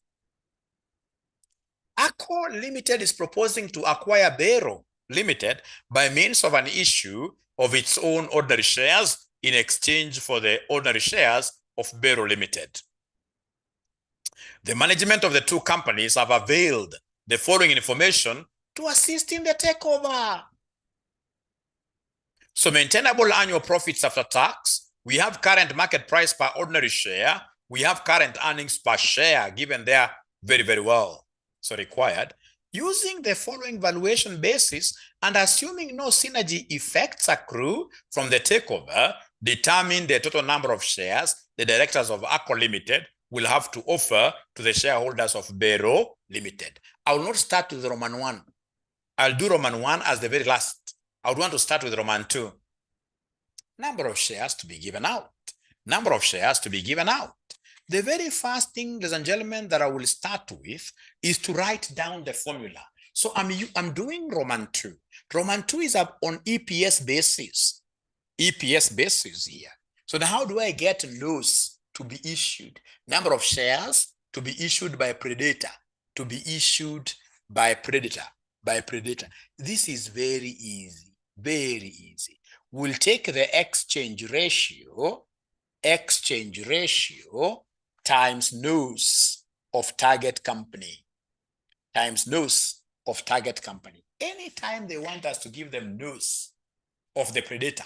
ACO Limited is proposing to acquire Bero Limited by means of an issue of its own ordinary shares in exchange for the ordinary shares of Bero Limited. The management of the two companies have availed the following information to assist in the takeover. So maintainable annual profits after tax, we have current market price per ordinary share, we have current earnings per share given there very, very well. So required, using the following valuation basis and assuming no synergy effects accrue from the takeover, determine the total number of shares the directors of ACO Limited will have to offer to the shareholders of Bero Limited. I will not start with Roman 1. I'll do Roman 1 as the very last. I would want to start with Roman 2. Number of shares to be given out. Number of shares to be given out. The very first thing, ladies and gentlemen, that I will start with is to write down the formula. So I'm doing Roman 2. Roman 2 is up on EPS basis. EPS basis here. So now how do I get those to be issued? Number of shares to be issued by predator. To be issued by predator. By predator. This is very easy. Very easy. We'll take the exchange ratio times news of target company. Times news of target company. Anytime they want us to give them news of the predator,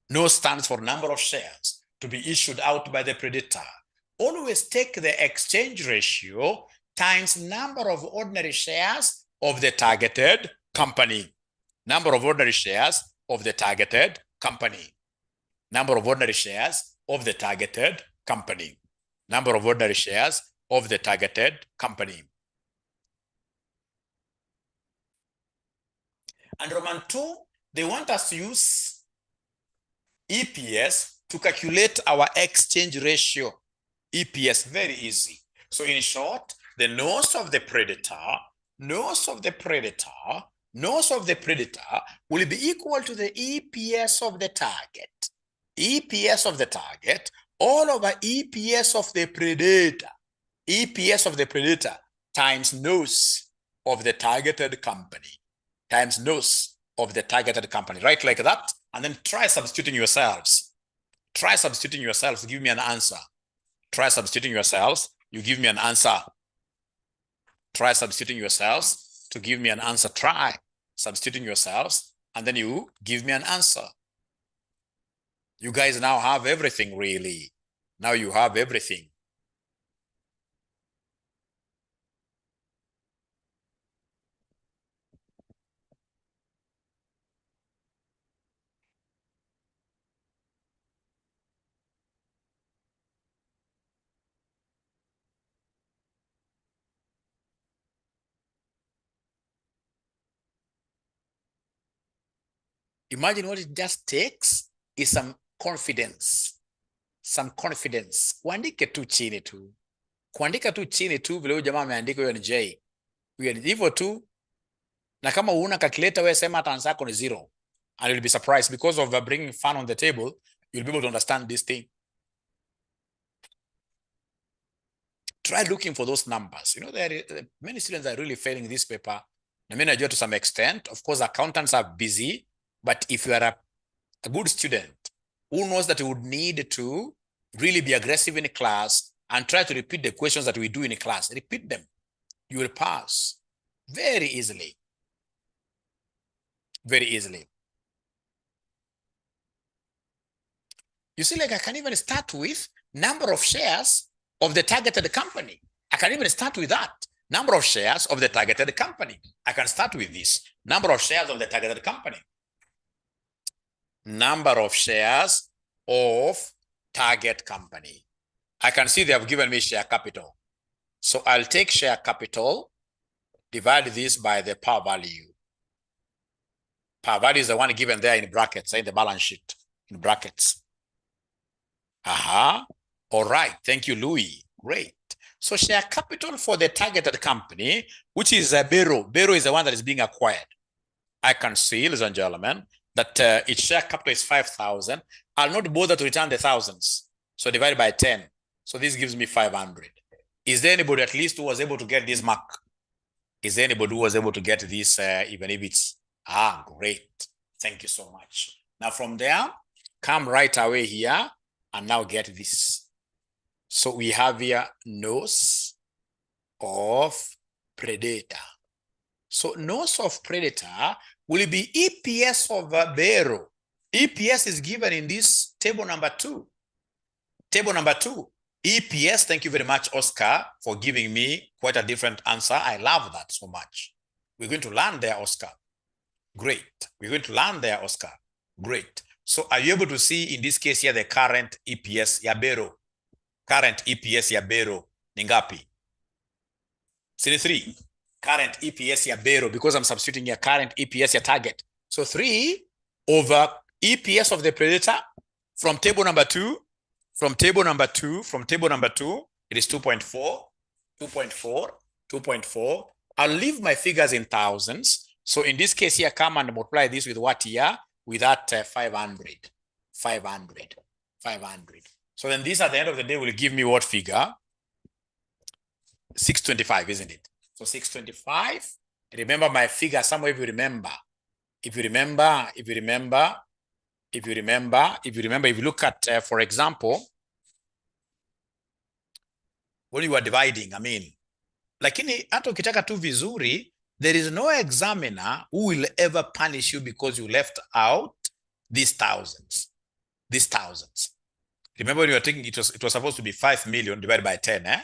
NO stands for number of shares to be issued out by the predator. Always take the exchange ratio times number of ordinary shares of the targeted company. Number of ordinary shares of the targeted company. Number of ordinary shares of the targeted company. Number of ordinary shares of the targeted company. And Roman 2, they want us to use EPS to calculate our exchange ratio. EPS, very easy. So in short, the nose of the predator will be equal to the EPS of the target. EPS of the target all over EPS of the predator. EPS of the predator times nose of the targeted company. Times nose of the targeted company. Right like that. And then try substituting yourselves. Try substituting yourselves. Give me an answer. Try substituting yourselves. You give me an answer. Try substituting yourselves to give me an answer. Try substituting yourselves, and then you give me an answer. You guys now have everything, really. Now you have everything. Imagine what it just takes is some confidence. Some confidence. Kuandike tu chini tu. Kuandika tu chini tu vile huyu jamaa ameandika huyo ni J. Huyo ni hivyo tu. Na kama una calculator wewe sema answer yako ni 0. And you'll be surprised because of bringing fun on the table, you'll be able to understand this thing. Try looking for those numbers. You know, there are many students are really failing this paper. I mean, I do to some extent. Of course, accountants are busy, but if you are a good student who knows that you would need to really be aggressive in class and try to repeat the questions that we do in class, repeat them, you will pass very easily. Very easily. You see, like I can even start with number of shares of the targeted company. I can even start with that. Number of shares of the targeted company. I can start with this. Number of shares of the targeted company. Number of shares of target company. I can see they have given me share capital. So I'll take share capital, divide this by the par value. Par value is the one given there in brackets, in the balance sheet, in brackets. All right. Thank you, Louis. Great. So share capital for the targeted company, which is a Bero. Bero is the one that is being acquired. I can see, ladies and gentlemen, that its share capital is 5,000. I'll not bother to return the thousands. So divide by 10. So this gives me 500. Is there anybody at least who was able to get this mark? Is there anybody who was able to get this, even if it's, great. Thank you so much. Now from there, come right away here and now get this. So we have here nose of predator. So nose of predator will be EPS of Bero. EPS is given in this table number 2. Table number 2. EPS, thank you very much, Oscar, for giving me quite a different answer. I love that so much. We're going to learn there, Oscar. Great. We're going to learn there, Oscar. Great. So are you able to see in this case here the current EPS ya Bero? Current EPS ya Bero ni ngapi? 3. Current EPS ya Bero, because I'm substituting here current EPS ya target. So 3 over EPS of the predator from table number 2. From table number 2, it is 2.4, 2.4, 2.4. I'll leave my figures in thousands. So in this case here, come and multiply this with what here? With that 500. 500. 500. So then this at the end of the day will give me what figure? 625, isn't it? So 625. Remember my figure somewhere if you remember. If you look at, for example, when you are dividing, I mean, lakini hata ukitaka tu vizuri, there is no examiner who will ever punish you because you left out these thousands. These thousands. Remember when you were taking, it was supposed to be 5 million divided by 10, eh?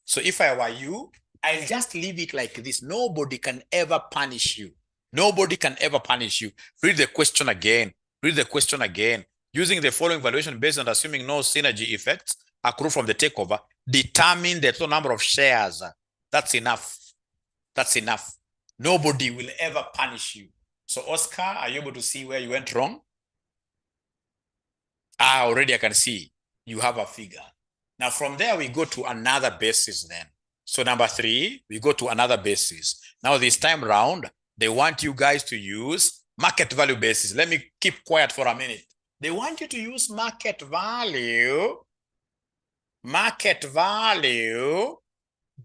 So if I were you, I'll just leave it like this. Nobody can ever punish you. Nobody can ever punish you. Read the question again. Read the question again. Using the following valuation based on assuming no synergy effects accrue from the takeover, determine the total number of shares. That's enough. That's enough. Nobody will ever punish you. So Oscar, are you able to see where you went wrong? Already I can see you have a figure. Now from there, we go to another basis then. So number 3, we go to another basis. Now this time round, they want you guys to use market value basis. Let me keep quiet for a minute. They want you to use market value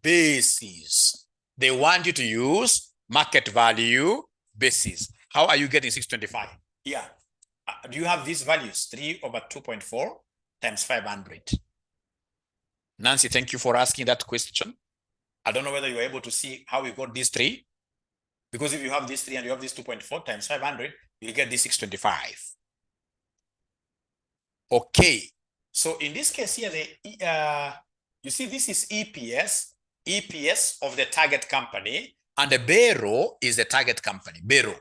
basis. They want you to use market value basis. How are you getting 625? Yeah. Do you have these values? 3 over 2.4 times 500. Nancy, thank you for asking that question. I don't know whether you were able to see how we got these 3. Because if you have this 3 and you have this 2.4 times 500, you get this 625. Okay. So in this case here, you see this is EPS of the target company, and the barrow is the target company, barrow.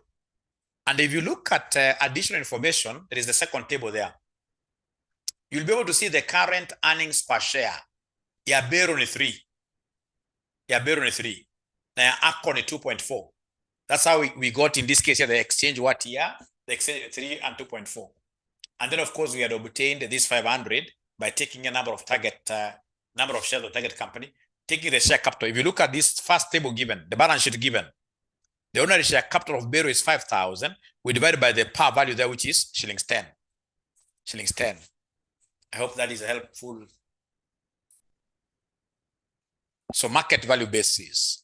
And if you look at additional information, there is the second table there. You'll be able to see the current earnings per share. Yeah, barrow is 3. Yeah, barrow is 3. Now, Akon is 2.4. That's how we got in this case here, the exchange what year? The exchange 3 and 2.4. And then, of course, we had obtained this 500 by taking a number of shares of target company, taking the share capital. If you look at this first table given, the balance sheet given, the ordinary share capital of barrow is 5,000. We divide by the par value there, which is shillings 10. Shillings 10. I hope that is helpful. So market value basis.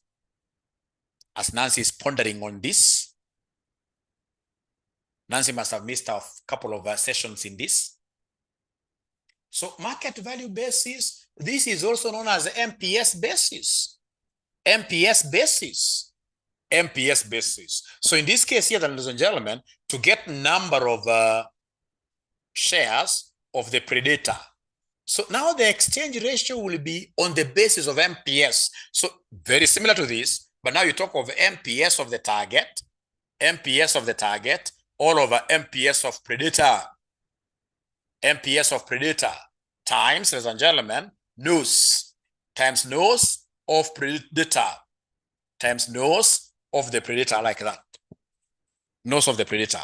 As Nancy is pondering on this, Nancy must have missed a couple of sessions in this. So market value basis, this is also known as MPS basis. MPS basis. MPS basis. So in this case here, ladies and gentlemen, to get number of shares of the predator. So now the exchange ratio will be on the basis of MPS. So very similar to this, but now you talk of MPS of the target, MPS of the target, all over MPS of predator. MPS of predator times, ladies and gentlemen, nose times nose of predator times nose of the predator, like that. Nose of the predator.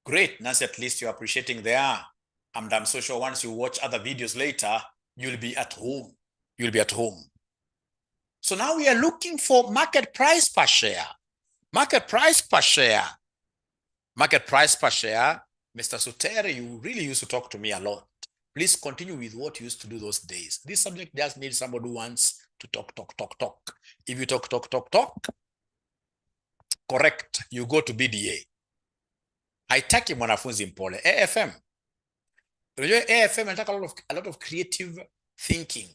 Great, Nancy, at least you're appreciating there. And I'm so sure once you watch other videos later, you'll be at home. You'll be at home. So now we are looking for market price per share. Market price per share. Market price per share. Mr. Sutere, you really used to talk to me a lot. Please continue with what you used to do those days. This subject just needs somebody who wants to talk. If you talk, correct, you go to BDA. Haitaki mwanafunzi mpole. AFM. AFM inataka a lot of creative thinking.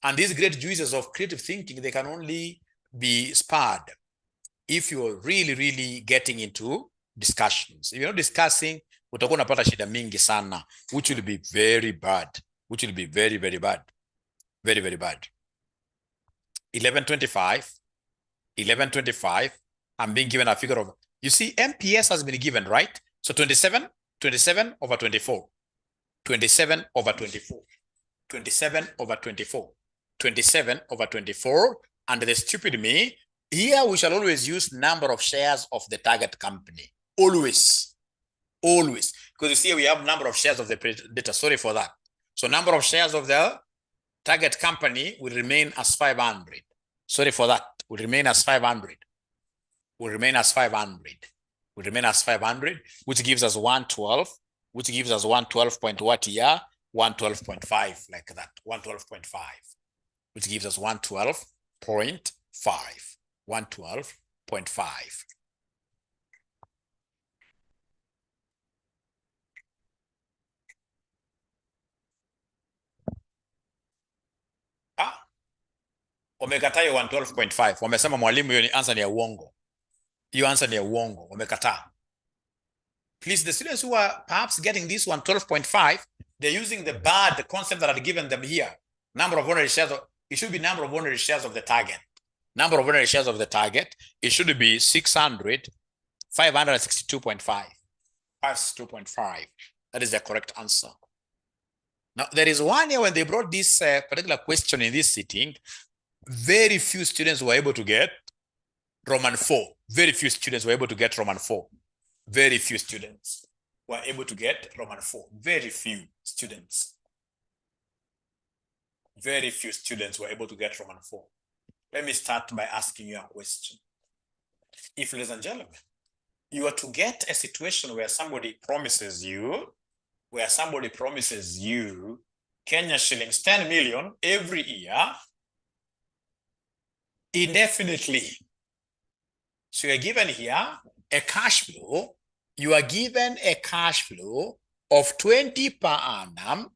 And these great juices of creative thinking, they can only be sparred if you're really getting into discussions. If you're not discussing, utakuwa unapata shida mingi sana, which will be very bad. Which will be very bad. Very bad. 1125. I'm being given a figure of, you see, MPS has been given, right? So 27 over 24. 27 over 24. 27 over 24. 27 over 24. And the stupid me, here we shall always use number of shares of the target company. Always. Because you see, we have number of shares of the predator. Sorry for that. So number of shares of the target company will remain as 500. Sorry for that. Will remain as 500. Will remain as 500. Will remain as 500, which gives us 112, which gives us 112 point what year? 112.5, like that. 112.5, which gives us 112.5. 112.5. Wamekataa 112.5. Wamesema mwalimu, hiyo ni answer ni ya uongo. Hiyo answer ni ya uongo. Wamekataa. Please, the students who are perhaps getting this 112.5, they're using the bad concept that I've given them here. Number of ordinary shares. It should be number of ordinary shares of the target. Number of ordinary shares of the target. It should be 562.5. 562.5. That is the correct answer. Now, there is one year when they brought this particular question in this sitting, very few students were able to get Roman 4. Very few students were able to get Roman 4. Very few students. were able to get Roman 4. Very few students. Very few students were able to get Roman 4. Let me start by asking you a question. If, ladies and gentlemen, you are to get a situation where somebody promises you Kenya shillings 10 million every year, indefinitely. So you're given here a cash flow. You are given a cash flow of 20 per annum,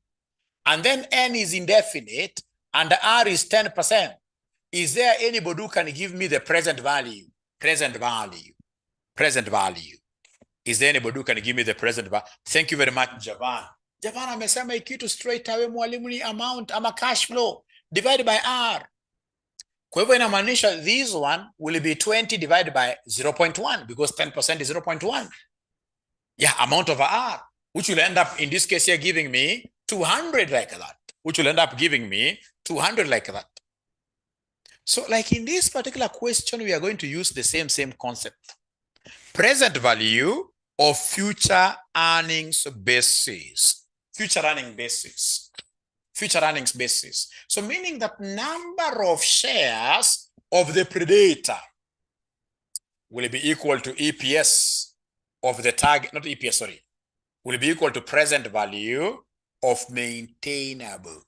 and then N is indefinite, and R is 10%. Is there anybody who can give me the present value? Present value. Present value. Is there anybody who can give me the present value? Thank you very much, Javan. Javan amesema ikitu straight away mwalimu ni amount ama cash flow divided by R. Kwa hivyo inamaanisha this one will be 20 divided by 0.1 because 10% is 0.1. Yeah, amount of R, which will end up in this case here giving me 200 like that. Which will end up giving me 200 like that. So like in this particular question, we are going to use the same concept. Present value of future earnings basis. Future earning basis. Future earnings basis. So meaning that number of shares of the predator will be equal to EPS of the target, not EPS, sorry, will be equal to present value of maintainable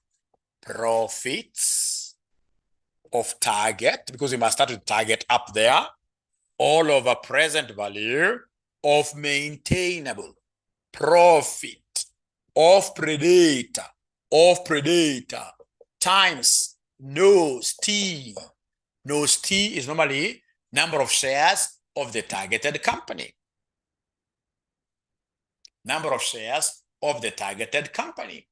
profits of target, because we must start with target up there, all over present value of maintainable profit of predator times nose T. Nose T is normally number of shares of the targeted company. Number of shares of the targeted company.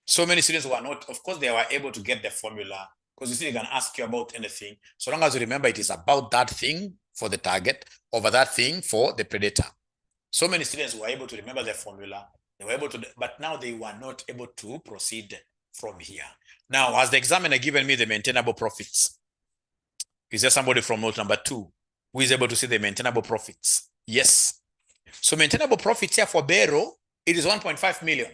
So many students were not, of course, they were able to get the formula, because you see, they can ask you about anything. So long as you remember it is about that thing for the target over that thing for the predator. So many students were able to remember the formula. They were able to, but now they were not able to proceed from here. Now, has the examiner given me the maintainable profits? Is there somebody from note number 2 who is able to see the maintainable profits? Yes. So maintainable profits here for Bero, it is 1.5 million.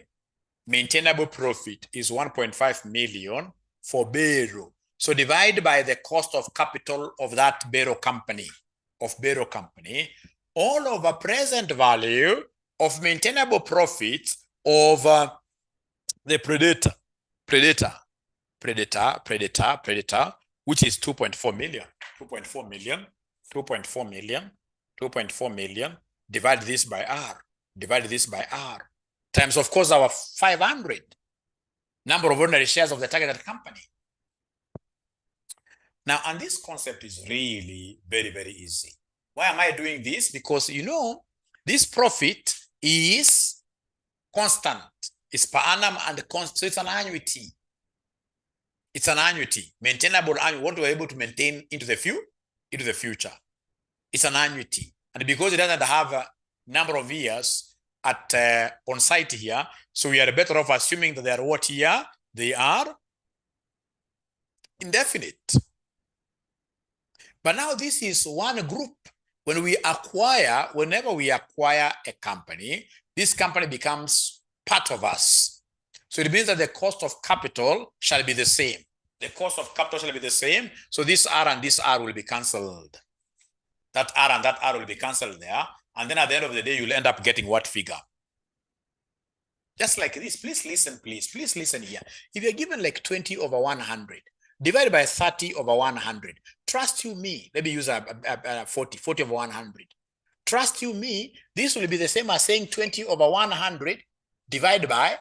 Maintainable profit is 1.5 million for Bero. So divide by the cost of capital of that Bero company, all over present value of maintainable profits of the predator, which is 2.4 million, divide this by R, times, of course, our 500 number of ordinary shares of the targeted company. Now, and this concept is really very, very easy. Why am I doing this? Because, you know, this profit is constant. It's per annum and constant. So it's an annuity. It's an annuity, maintainable annuity, what we're able to maintain into the future. It's an annuity. And because it doesn't have a number of years at on site here, so we are better off assuming that they are what year? They are indefinite. But now this is one group. Whenever we acquire a company, this company becomes part of us. So it means that the cost of capital shall be the same. The cost of capital shall be the same. So this R and this R will be cancelled. That R and that R will be cancelled there. And then at the end of the day, you'll end up getting what figure? Just like this. Please listen, please listen here. If you're given like 20 over 100, divided by 30 over 100, trust you me, let me use a 40 over 100. Trust you me, this will be the same as saying 20 over 100 divided by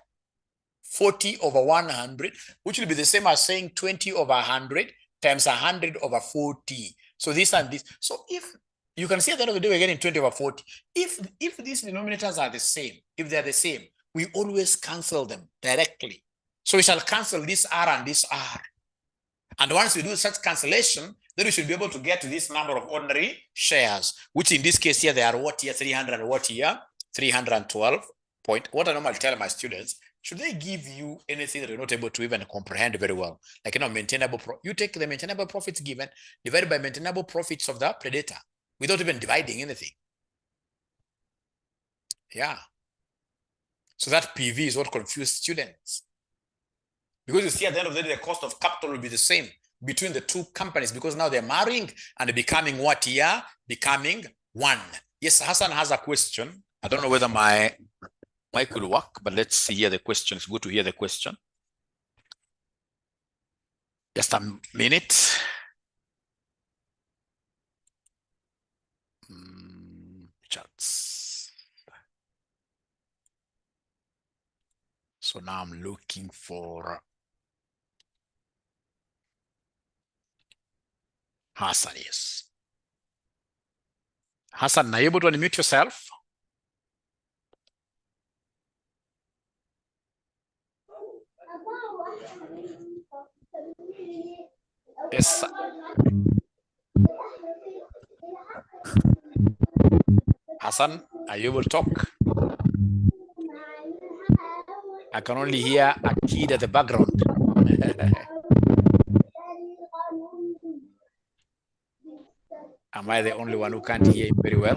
40 over 100, which will be the same as saying 20 over 100 times 100 over 40. So this and this. So if you can see at the end of the day, we're getting 20 over 40. If these denominators are the same, if they're the same, we always cancel them directly. So we shall cancel this R and this R. And once we do such cancellation, then we should be able to get to this number of ordinary shares, which in this case here, they are what here? 300 what here? 312 point. What I normally tell my students, should they give you anything that you're not able to even comprehend very well? Like, you know, maintainable, you take the maintainable profits given, divided by maintainable profits of the predator. without even dividing anything. Yeah. So that PV is what confused students. Because you see, at the end of the day, the cost of capital will be the same between the two companies, because now they're marrying and becoming what here? Becoming one. Yes, Hassan has a question. I don't know whether my mic will work, but let's hear the question. It's good to hear the question. Just a minute. Charts. So now I'm looking for Hassan, yes. Hassan, are you able to unmute yourself? Yes. Hassan, are you able to talk? I can only hear a kid at the background. Am I the only one who can't hear him very well?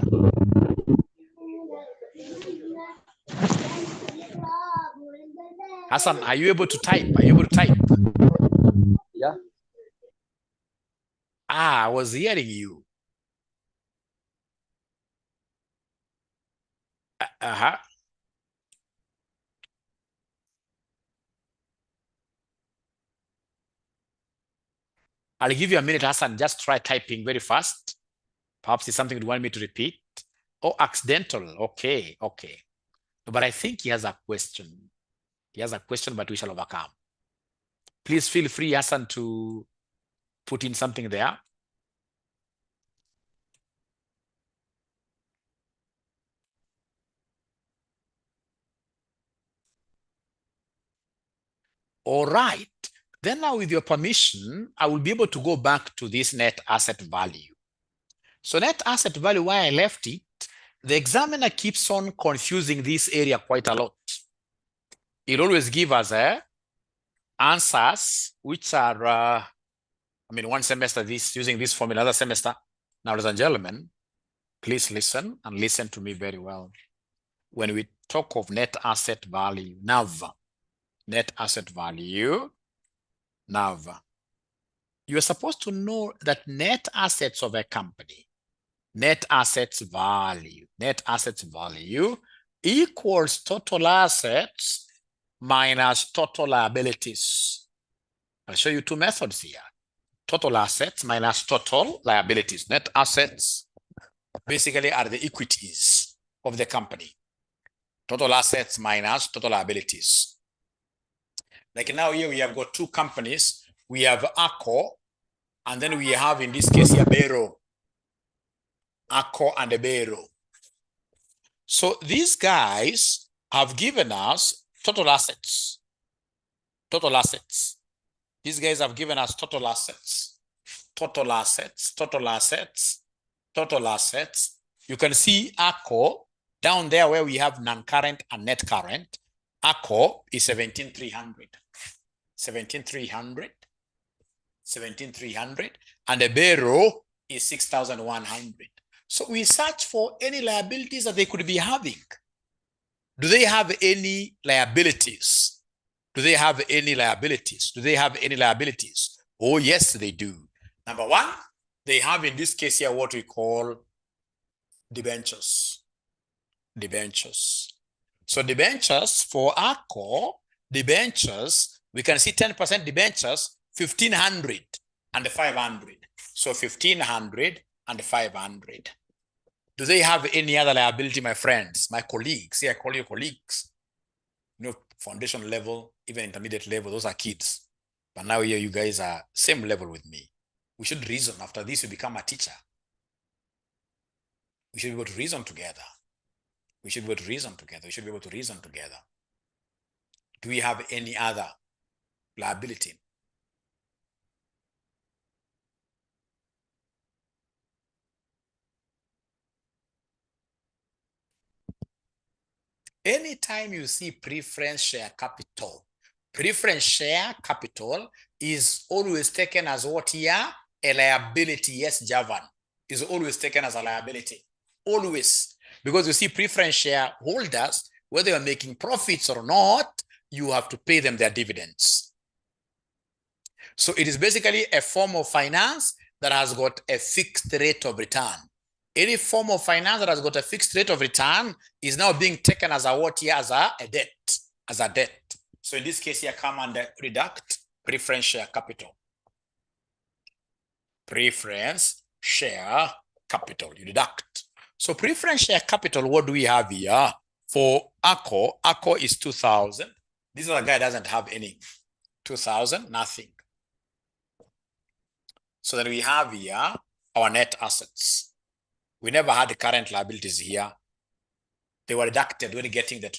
Hassan, are you able to type? Are you able to type? Yeah. I was hearing you. Uh-huh. I'll give you a minute, Hassan. Just try typing very fast. Perhaps it's something you want me to repeat. Oh, accidental. Okay, okay. But I think he has a question. He has a question, but we shall overcome. Please feel free, Hassan, to put in something there. All right. Then now, with your permission, I will be able to go back to this net asset value. So net asset value, why I left it, the examiner keeps on confusing this area quite a lot. He'll always give us answers which are, one semester this using this formula, another semester. Now, ladies and gentlemen, please listen and listen to me very well. When we talk of net asset value, NAV, net asset value, NAV, you are supposed to know that net assets of a company, net assets value equals total assets minus total liabilities. I'll show you two methods here. Total assets minus total liabilities. Net assets basically are the equities of the company. Total assets minus total liabilities. Like now here we have got two companies. We have ACO, and then we have in this case here Bero. ACO and Bero. So these guys have given us total assets. Total assets. These guys have given us total assets. Total assets, total assets, total assets. You can see ACO down there where we have non-current and net current. ACO is 17,300. 17,300. 17,300. And the Bero is 6,100. So we search for any liabilities that they could be having. Do they have any liabilities? Do they have any liabilities? Do they have any liabilities? Oh, yes, they do. Number one, they have in this case here what we call debentures. Debentures. So debentures for ACO, debentures, we can see 10% debentures, 1,500 and 500. So 1,500 and 500. Do they have any other liability, my friends, my colleagues? See, I call you colleagues. You know, foundation level, even intermediate level, those are kids. But now here you guys are same level with me. We should reason. After this, you become a teacher. We should be able to reason together. We should be able to reason together. We should be able to reason together. Do we have any other liability? Anytime you see preference share capital is always taken as what here? A liability. Yes, Javan. is always taken as a liability. Always. Because you see, preference share holders, whether you're making profits or not, you have to pay them their dividends. So it is basically a form of finance that has got a fixed rate of return. Any form of finance that has got a fixed rate of return is now being taken as a what here? As a debt. As a debt. So in this case here, come and deduct preference share capital. Preference share capital, you deduct. So preference share capital, what do we have here? For ACO is 2,000. This other guy doesn't have any. 2,000, nothing. So then we have here our net assets. We never had the current liabilities here. They were deducted when getting the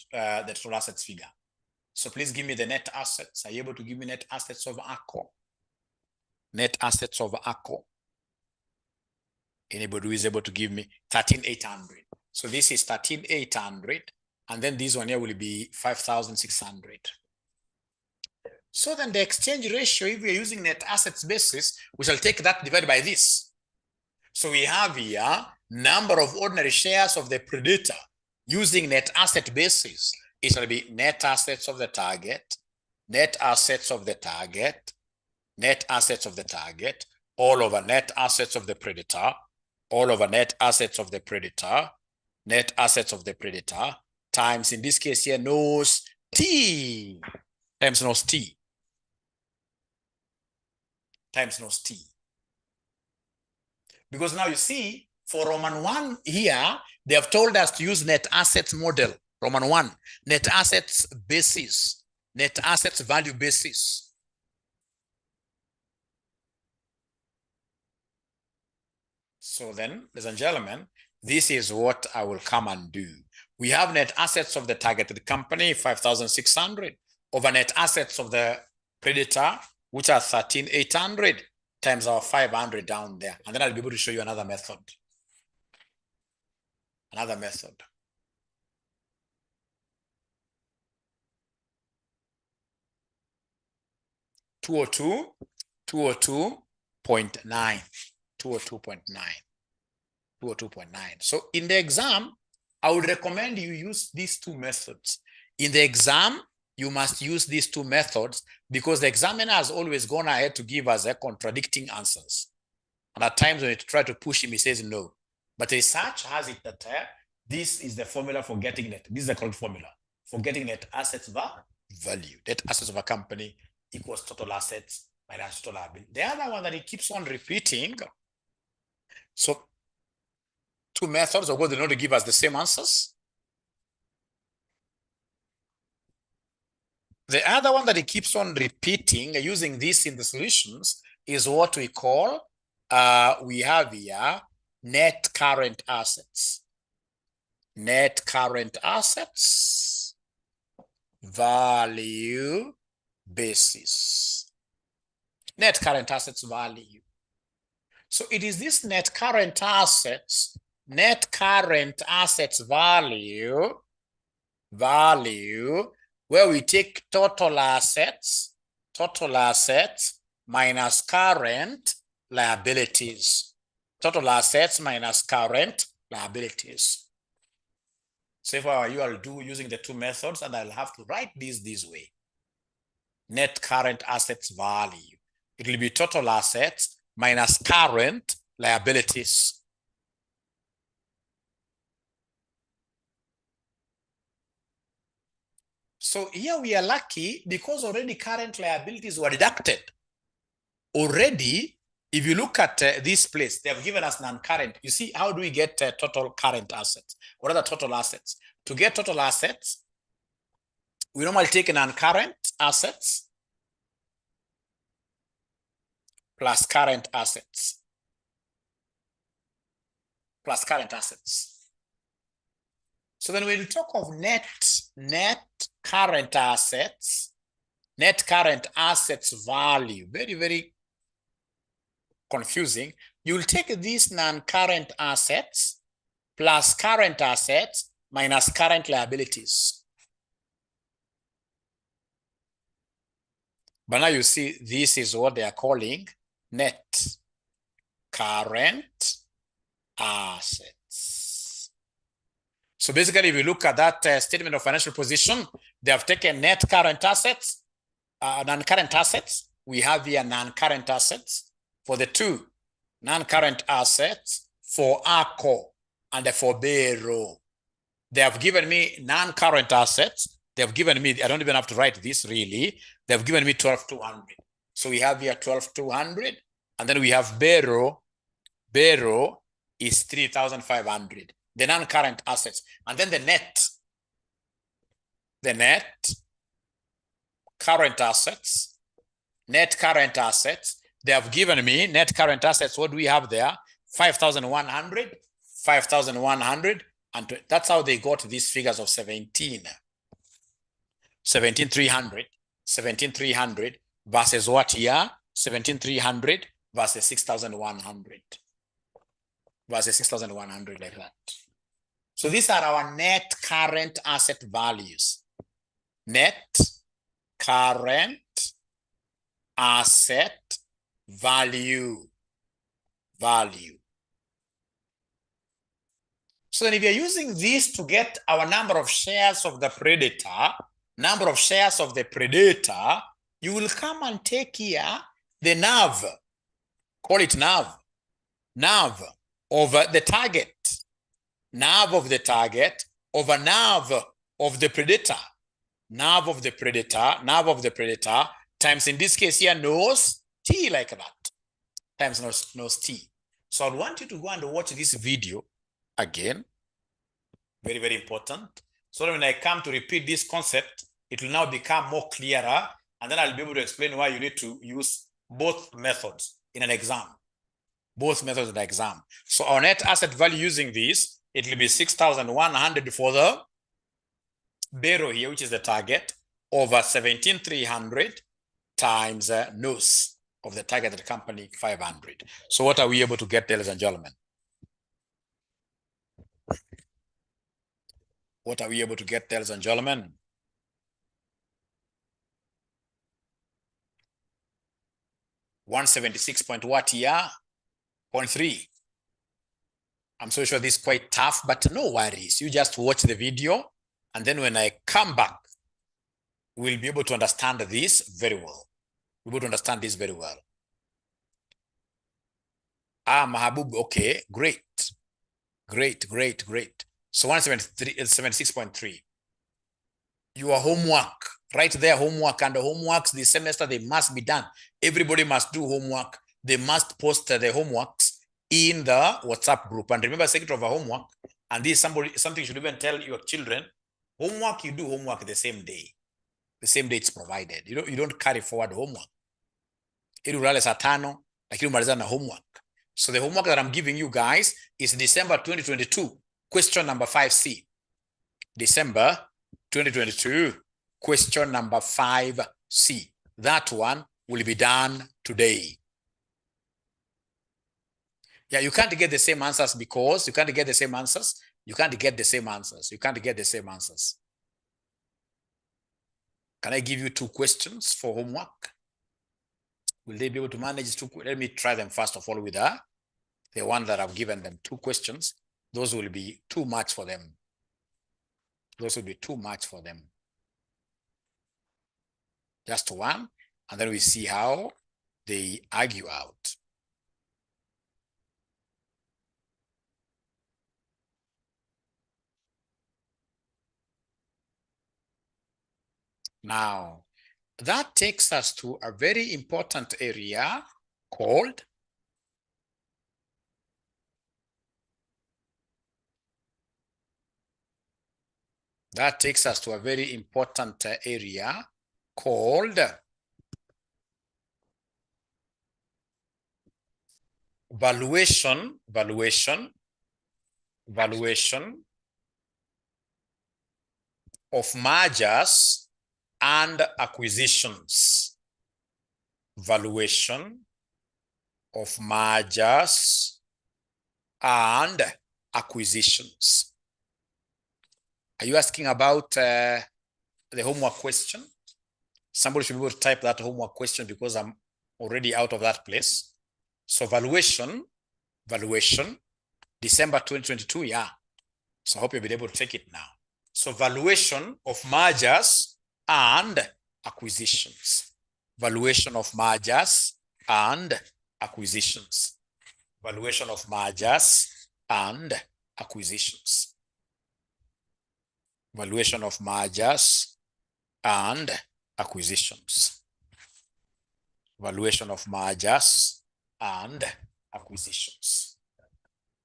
total assets figure. So please give me the net assets. Are you able to give me net assets of ACO? Net assets of ACO. Anybody who is able to give me 13,800. So this is 13,800. And then this one here will be 5,600. So then the exchange ratio, if we are using net assets basis, we shall take that divided by this. So we have here number of ordinary shares of the predator using net asset basis. It shall be net assets of the target, net assets of the target, net assets of the target, all over net assets of the predator, all over net assets of the predator, net assets of the predator, times, in this case here, nos T, times nos T, times nos T. Because now you see, for Roman 1 here, they have told us to use net assets model. Roman 1, net assets basis, net assets value basis. So then, ladies and gentlemen, this is what I will come and do. We have net assets of the targeted company, 5,600, over net assets of the predator, which are 13,800, times our 500 down there. And then I'll be able to show you another method. Another method. $202.9. 202.9. So in the exam, I would recommend you use these two methods. In the exam, you must use these two methods because the examiner has always gone ahead to give us contradicting answers. And at times when you try to push him, he says no. But research has it that this is the formula for getting net. This is the correct formula for getting net assets value. Net assets of a company equals total assets minus total liability. The other one that he keeps on repeating. So two methods, of course, they know to give us the same answers. The other one that he keeps on repeating, using this in the solutions, is what we call, we have here, net current assets. Net current assets, value basis. Net current assets value. So it is this net current assets value, where we take total assets minus current liabilities. Total assets minus current liabilities. So if I were you, I'll do using the two methods and I'll have to write this way. Net current assets value. It will be total assets minus current liabilities. So here we are lucky because already current liabilities were deducted. Already, if you look at this place, they have given us non-current. You see, how do we get total current assets? What are the total assets? To get total assets, we normally take non-current assets plus current assets. Plus current assets. So then when we talk of net current assets value, very, very confusing. You'll take these non-current assets plus current assets minus current liabilities. But now you see, this is what they are calling net current assets. So basically, if you look at that statement of financial position, they have taken net current assets, non-current assets. We have here non-current assets for the two non-current assets for ACO and for Bero. They have given me non-current assets. They have given me, I don't even have to write this really. They have given me 12,200. So we have here 12,200. And then we have Bero. Bero is 3,500. The non-current assets. And then the net current assets, net current assets. They have given me net current assets. What do we have there? 5,100, 5,100. And that's how they got these figures of 17,300 versus what here? 17,300 versus 6,100. Versus 6,100 like that. So these are our net current asset values. Net current asset value. So then if you're using this to get our number of shares of the predator, you will come and take here the NAV, call it NAV over the target, NAV of the target over NAV of the predator, NAV of the predator times, in this case here, nose T like that, times nose T. So I want you to go and watch this video again. Very, very important. So that when I come to repeat this concept, it will now become more clearer, and then I'll be able to explain why you need to use both methods in an exam. Both methods in the exam. So our net asset value using this, it will be 6,100 for the Bero here, which is the target, over 17,300 times nose of the targeted company 500. So what are we able to get, ladies and gentlemen? What are we able to get, ladies and gentlemen? $176 point what here? 0.3. I'm so sure this is quite tough, but no worries. You just watch the video, and then when I come back, we'll be able to understand this very well. We'll be able to understand this very well. Mahabub, okay, great. So 176.3. Your homework, right there, homework, and the homeworks this semester, they must be done. Everybody must do homework. They must post the homeworks in the WhatsApp group. And remember, secret of a homework, and this is something you should even tell your children, homework, you do homework the same day. The same day it's provided. You don't carry forward homework. Homework. So the homework that I'm giving you guys is December 2022, question number 5C. December 2022, question number 5C. That one will be done today. Yeah, you can't get the same answers because you can't get the same answers. Can I give you 2 questions for homework? Will they be able to manage 2? Let me try them first of all with the one that I've given them 2 questions. Those will be too much for them. Just one, and then we see how they argue out. Now, that takes us to a very important area called valuation of mergers and acquisitions. Valuation of mergers and acquisitions. Are you asking about the homework question? Somebody should be able to type that homework question because I'm already out of that place. So valuation December 2022, yeah. So I hope you'll be able to take it now. So valuation of mergers and acquisitions. Valuation of mergers and acquisitions. Valuation of mergers and acquisitions. Valuation of mergers and acquisitions. Valuation of mergers and acquisitions.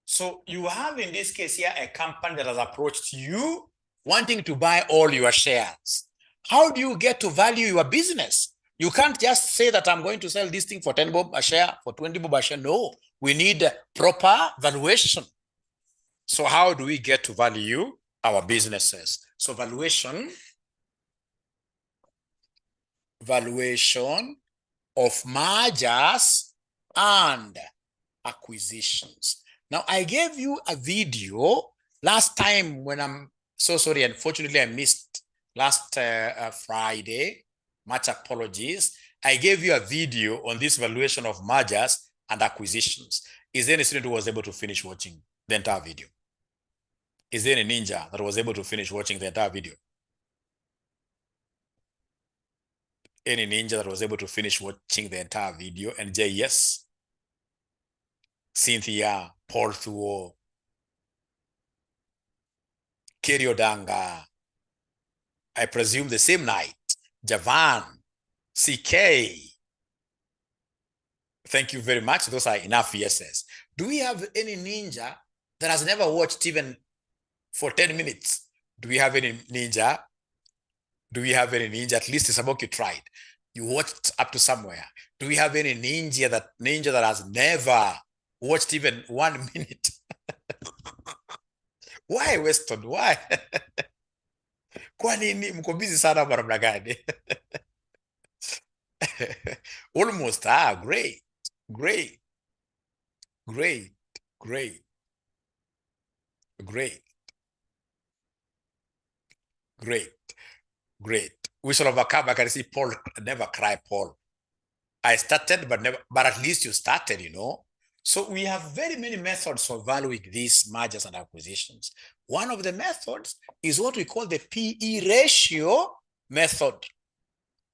So you have in this case here a company that has approached you wanting to buy all your shares. How do you get to value your business? You can't just say that I'm going to sell this thing for 10 bob a share, for 20 bob a share. No, we need proper valuation. So how do we get to value our businesses? So valuation of mergers and acquisitions. Now, I gave you a video last time when I'm so sorry. Unfortunately, I missed last Friday. Much apologies. I gave you a video on this valuation of mergers and acquisitions. Is there any student who was able to finish watching the entire video? Is there any ninja that was able to finish watching the entire video? Any ninja that was able to finish watching the entire video? And Jay, yes. Cynthia, Paul Thuo, Kiriodanga, I presume the same night, Javan, CK. Thank you very much. Those are enough yeses. Do we have any ninja that has never watched even for 10 minutes? Do we have any ninja? Do we have any ninja? At least Samoki tried. You watched up to somewhere. Do we have any ninja that has never watched even 1 minute? Why, Weston? Why? Kwa nini mko busy sana kwa namna gani? Almost. Great. Great. Great. Great. Great. Great. Great. We shall overcome. I can see Paul never cry, Paul. I started, but at least you started, you know. So we have very many methods of valuing these mergers and acquisitions. One of the methods is what we call the PE ratio method.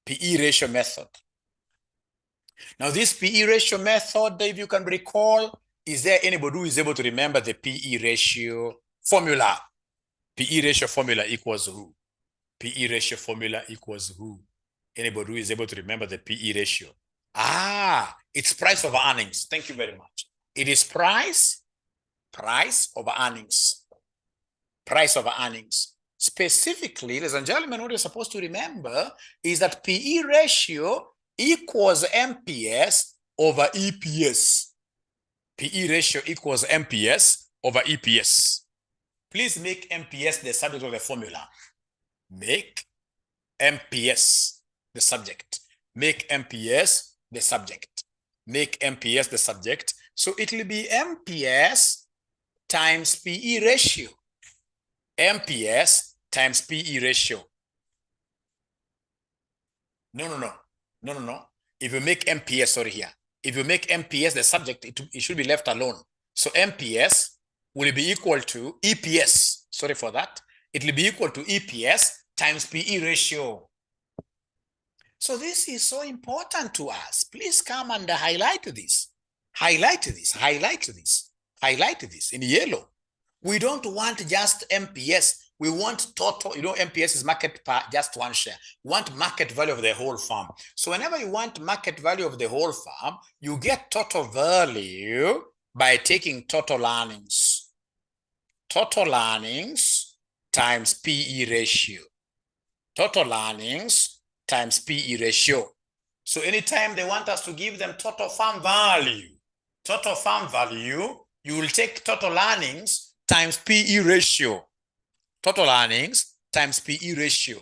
PE ratio method. Now, this PE ratio method, if you can recall, is there anybody who is able to remember the PE ratio formula? PE ratio formula equals who? PE ratio formula equals who? Anybody who is able to remember the PE ratio? It's price over earnings. Thank you very much. It is price over earnings. Price over earnings. Specifically, ladies and gentlemen, what you're supposed to remember is that PE ratio equals MPS over EPS. PE ratio equals MPS over EPS. Please make MPS the subject of the formula. Make MPS the subject. Make MPS the subject. Make MPS the subject. So it will be MPS times PE ratio. MPS times PE ratio. No. If you make MPS, sorry here. If you make MPS the subject, it should be left alone. So MPS will be equal to EPS. Sorry for that. It will be equal to EPS times PE ratio. So this is so important to us. Please come and highlight this. Highlight this, highlight this, highlight this in yellow. We don't want just MPS. We want total, you know, MPS is market per just one share. We want market value of the whole farm. So whenever you want market value of the whole farm, you get total value by taking total earnings. Total earnings times PE ratio. Total earnings times PE ratio. So anytime they want us to give them total farm value, you will take total earnings times PE ratio. Total earnings times PE ratio.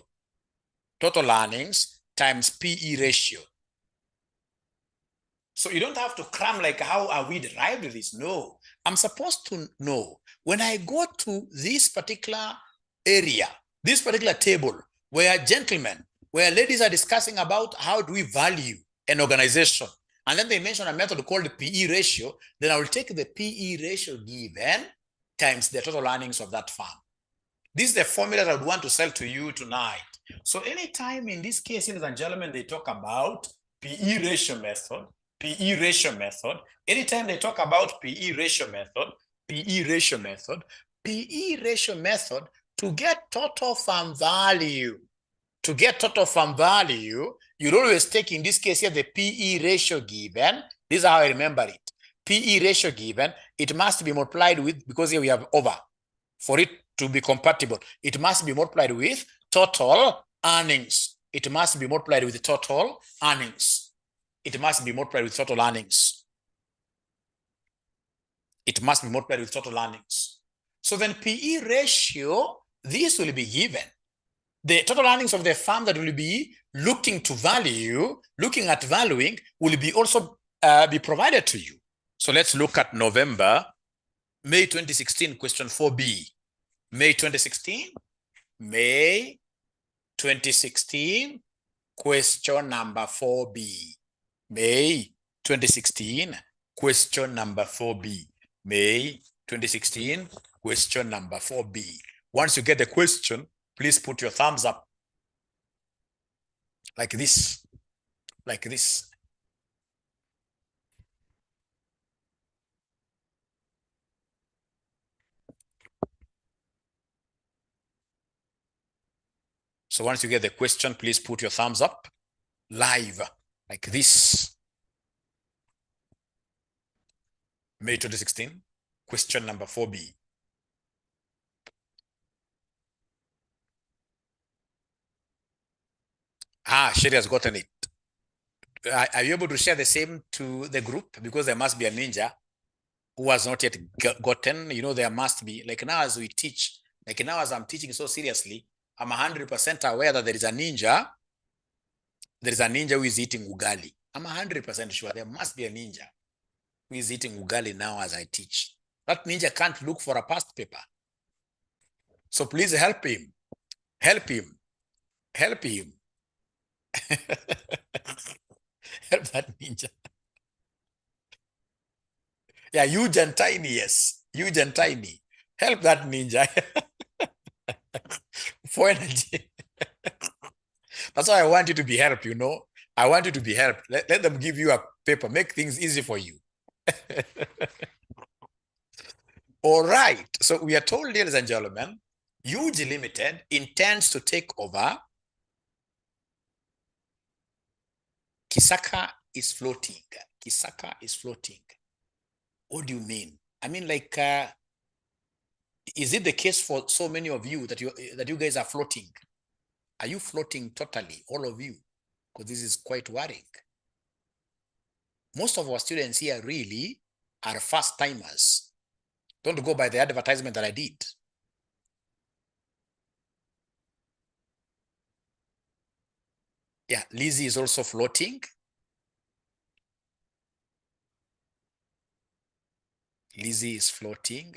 Total earnings times PE ratio. So you don't have to cram like, how are we derived this? No, I'm supposed to know when I go to this particular area, this particular table, where gentlemen, where ladies are discussing about how do we value an organization. and then they mention a method called PE ratio, then I will take the PE ratio given times the total earnings of that firm. This is the formula that I would want to sell to you tonight. So anytime in this case, ladies and gentlemen, they talk about PE ratio method, anytime they talk about PE ratio method, to get total firm value, you'd always take, in this case here, the PE ratio given. This is how I remember it. PE ratio given, it must be multiplied with, because here we have over. For it to be compatible, it must be multiplied with total earnings. It must be multiplied with total earnings. It must be multiplied with total earnings. It must be multiplied with total earnings. So then PE ratio, this will be given. The total earnings of the firm that will be looking at valuing, will be also be provided to you. So let's look at May 2016, question 4B. May 2016, question number 4B. May 2016, question number 4B. May 2016, question number 4B. Once you get the question, please put your thumbs up. Like this. Like this. So once you get the question, please put your thumbs up live, like this. May 2016, question number 4B. Sherry has gotten it. Are you able to share the same to the group? Because there must be a ninja who has not yet gotten, you know, there must be, like now as we teach, like now as I'm teaching so seriously, I'm 100% aware that there is a ninja who is eating ugali. I'm 100% sure there must be a ninja who is eating ugali now as I teach. That ninja can't look for a past paper. So please help him. Help him. Help him. Help that ninja. Yeah, huge and tiny, yes. Huge and tiny. Help that ninja. For energy. That's why I want you to be helped, you know. I want you to be helped. Let them give you a paper. Make things easy for you. All right. So we are told, ladies and gentlemen, Huge Limited intends to take over. Kisaka is floating. Kisaka is floating. What do you mean? I mean, like, is it the case for so many of you that you guys are floating? Are you floating totally, all of you? Because this is quite worrying. Most of our students here really are first timers. Don't go by the advertisement that I did. Yeah, Lizzie is also floating. Lizzie is floating.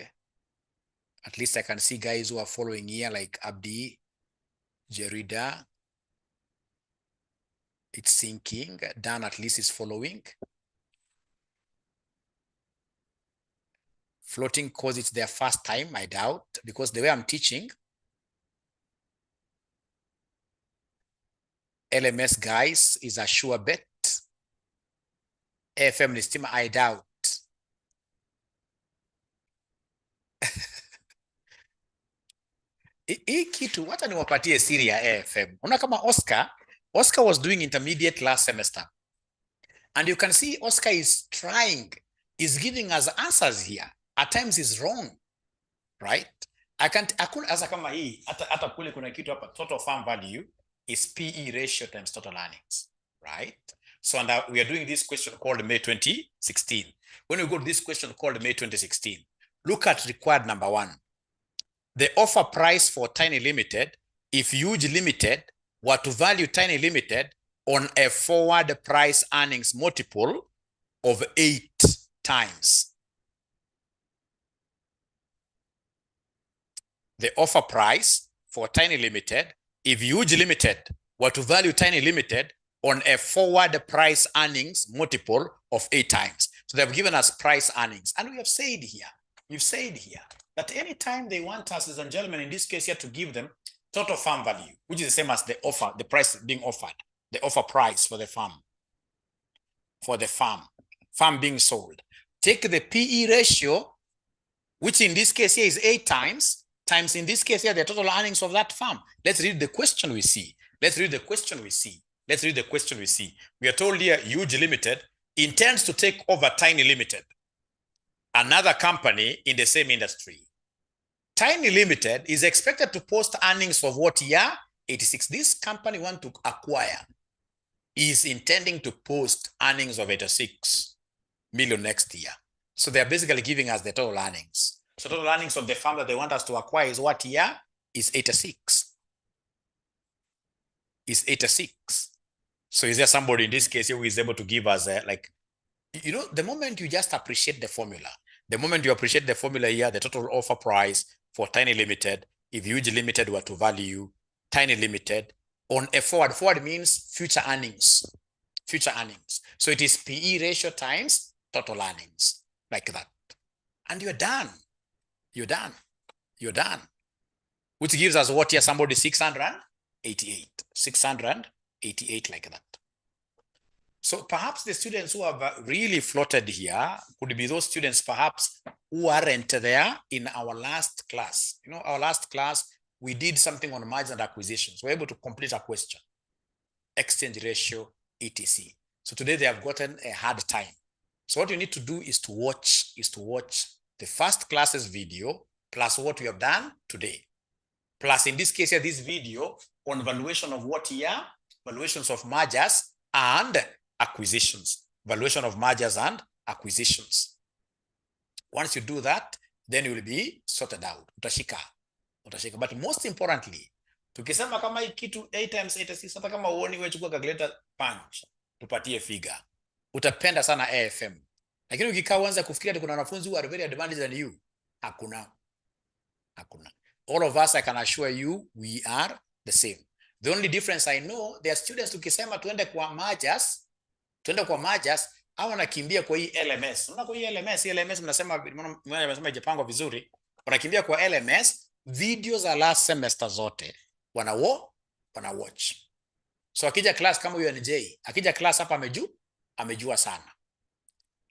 At least I can see guys who are following here, like Abdi, Jerida. It's sinking. Dan at least is following. Floating because it's their first time, I doubt, because the way I'm teaching, LMS guys is a sure bet. AFM Listima, I doubt. Hii kitu wacha niwapatie siri ya AFM. Unaona kama Oscar was doing intermediate last semester. And you can see Oscar is trying, is giving us answers here. At times is wrong, right? Asa kama hii, hata kule kuna kitu hapa, total firm value is PE ratio times total earnings, right? So we are doing this question called May 2016. When we go to this question called May 2016, look at required number 1. The offer price for Tiny Limited, if Huge Limited were to value Tiny Limited on a forward price earnings multiple of 8 times. The offer price for Tiny Limited, if Huge Limited were to value Tiny Limited on a forward price earnings multiple of 8 times. So they've given us price earnings. And we have said here, that anytime they want us, ladies and gentlemen, in this case here, to give them total farm value, which is the same as the offer, the price being offered, the offer price for the farm, farm being sold. Take the PE ratio, which in this case here is 8 times in this case here, the total earnings of that farm. Let's read the question we see. We are told here, Huge Limited intends to take over Tiny Limited, another company in the same industry. Tiny Limited is expected to post earnings of what year? 86. This company want to acquire is intending to post earnings of 86 million next year. So they're basically giving us the total earnings. So total earnings of the farm that they want us to acquire is what year? Is 86. Is 86. So is there somebody in this case who is able to give us the moment you just appreciate the formula, the moment you appreciate the formula here, the total offer price for Tiny Limited, if Huge Limited were to value Tiny Limited on a forward means future earnings. So it is PE ratio times total earnings, like that. And you're done. Which gives us what here? Somebody 688, like that. So perhaps the students who have really floated here could be those students perhaps who aren't there in our last class. Our last class, we did something on mergers and acquisitions. We're able to complete a question, exchange ratio, etc. So today they have gotten a hard time. So what you need to do is to watch the first class's video plus what we have done today. Plus in this case here, this video on valuation of what year? Valuations of mergers and acquisitions. Once you do that, then you will be sorted out. Utashika. But most importantly, tukisema kama hii kitu 8 times 86, hata kama uoni wewe chukua calculator punch, tupatie figure. Utapenda sana AFM. Lakini ukikaa uanze kufikiria kuna wanafunzi who are very advanced than you, hakuna. All of us, I can assure you, we are the same. The only difference I know, there are students tukisema tuende kwa mergers, au wanakimbia kwa hii LMS. Unaona kwa hii LMS mnasema ijapangwa vizuri. Wanakimbia kwa LMS, videos za last semester zote wana watch. So akija class kama UNJ, akija class hapa amejua sana.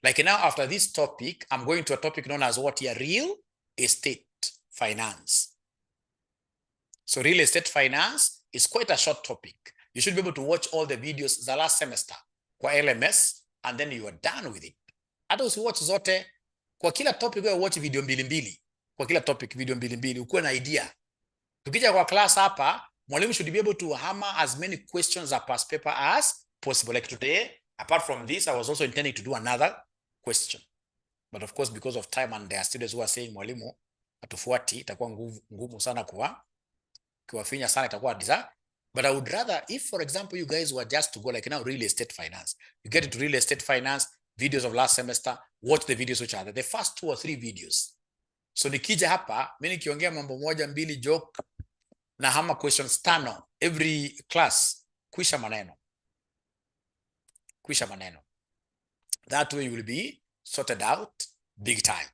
Like now after this topic, I'm going to a topic known as what here? Real estate finance. So real estate finance is quite a short topic. You should be able to watch all the videos the last semester kwa LMS and then you are done with it. Hata usiwatch zote, kwa kila topic wewe watch video mbili. Kwa kila topic video mbili, ukuwe na idea. Tukija kwa class hapa, mwalimu should be able to hammer as many questions a past paper as possible. Like today, apart from this, I was also intending to do another question. But of course, because of time and there are students who are saying, mwalimu, hatufuati, itakuwa ngumu sana kuwafinya sana, itakuwa disaster. But I would rather, if for example, you guys were just to go like now real estate finance, you get into real estate finance, videos of last semester, watch the videos which are the first 2 or 3 videos. So nikija hapa, mimi nikiongea mambo moja mbili joke, na hama questions 5 every class, kuisha maneno. That way you will be sorted out big time.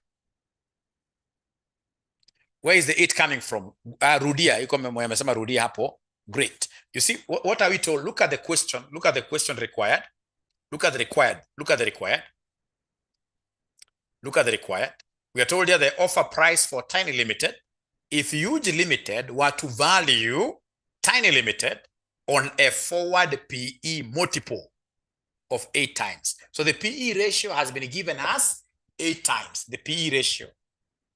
Where is the 8 coming from? Rudia, yuko amesema rudia hapo. Great. You see, what are we told? Look at the question. Look at the question required. Look at the required. We are told here the offer price for Tiny Limited. If Huge Limited were to value Tiny Limited on a forward PE multiple of 8 times. So the PE ratio has been given us 8 times. The PE ratio.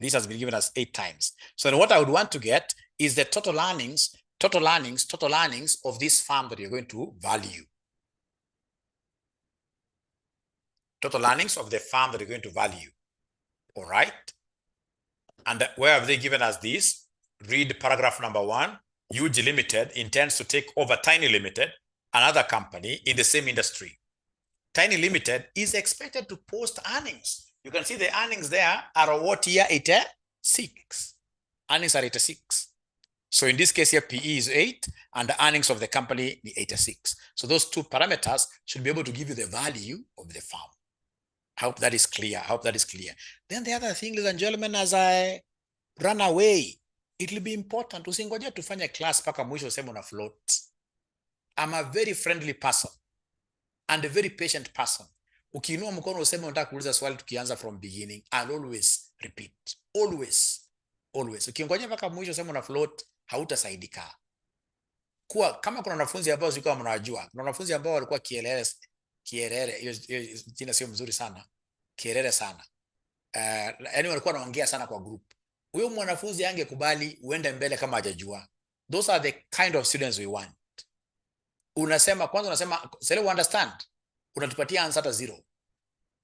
This has been given us 8 times. So then what I would want to get is the total earnings of this farm that you're going to value. Total earnings of the farm that you're going to value. All right. And where have they given us this? Read paragraph number 1. Huge Limited intends to take over Tiny Limited, another company in the same industry. Tiny Limited is expected to post earnings. You can see the earnings there are what year? 86. Earnings are 86. So in this case here, PE is 8 and the earnings of the company is 86. So those two parameters should be able to give you the value of the firm. I hope that is clear. I hope that is clear. Then the other thing, ladies and gentlemen, as I run away, it will be important. Usingoje tufanye class paka mwisho useme una float. I'm a very friendly person and a very patient person. Ukiinua mkono useme unataka kuuliza swali tukianza from beginning, I'll always repeat. Always. Ukingoja mpaka mwisho useme una float, hautasaidika. Kama kuna wanafunzi ambao sikuwa mnawajua, kuna wanafunzi ambao walikuwa kierere, hiyo jina sio mzuri sana. Kierere sana. Yaani walikuwa wanaongea sana kwa group. Huyo mwanafunzi angekubali uende mbele kama hajajua. Those are the kind of students we want. Kwanza unasema, "Sele understand?" Unatupatia answer hata 0.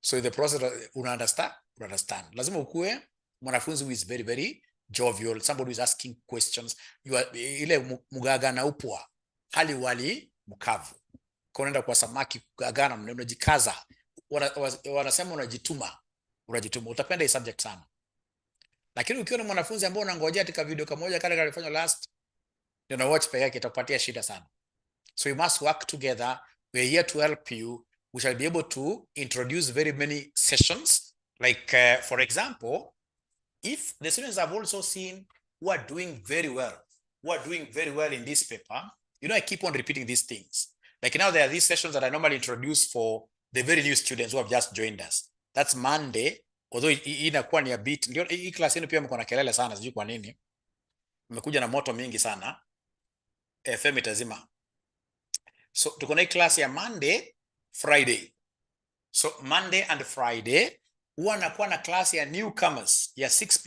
So in the process, una understand. Lazima ukue mwanafunzi who is very, very jovial, somebody who is asking questions. Ile mugaga na upwa, hali wali mkavu. Kwa unaenda kwa samaki kugagana, unajikaza. Wanasema unajituma. Utapenda hii subject sana. Lakini ukiwa na mwanafunzi ambao unangojea katika video kamoja kale kalifanywa last, na watch peke yake, itakupatia shida sana. So you must work together. We are here to help you. We shall be able to introduce very many sessions. Like, for example, if the students have also seen who are doing very well in this paper, I keep on repeating these things. Like now there are these sessions that I normally introduce for the very new students who have just joined us. That's Monday. Although inakuwa ni a bit, ndio hii class yenu pia mko na kelele sana, sijui kwa nini. Mmekuja na moto mingi sana. FM itazima. So tuko na class ya Monday, Friday. So Monday and Friday huwa nakuwa na class ya newcomers ya 6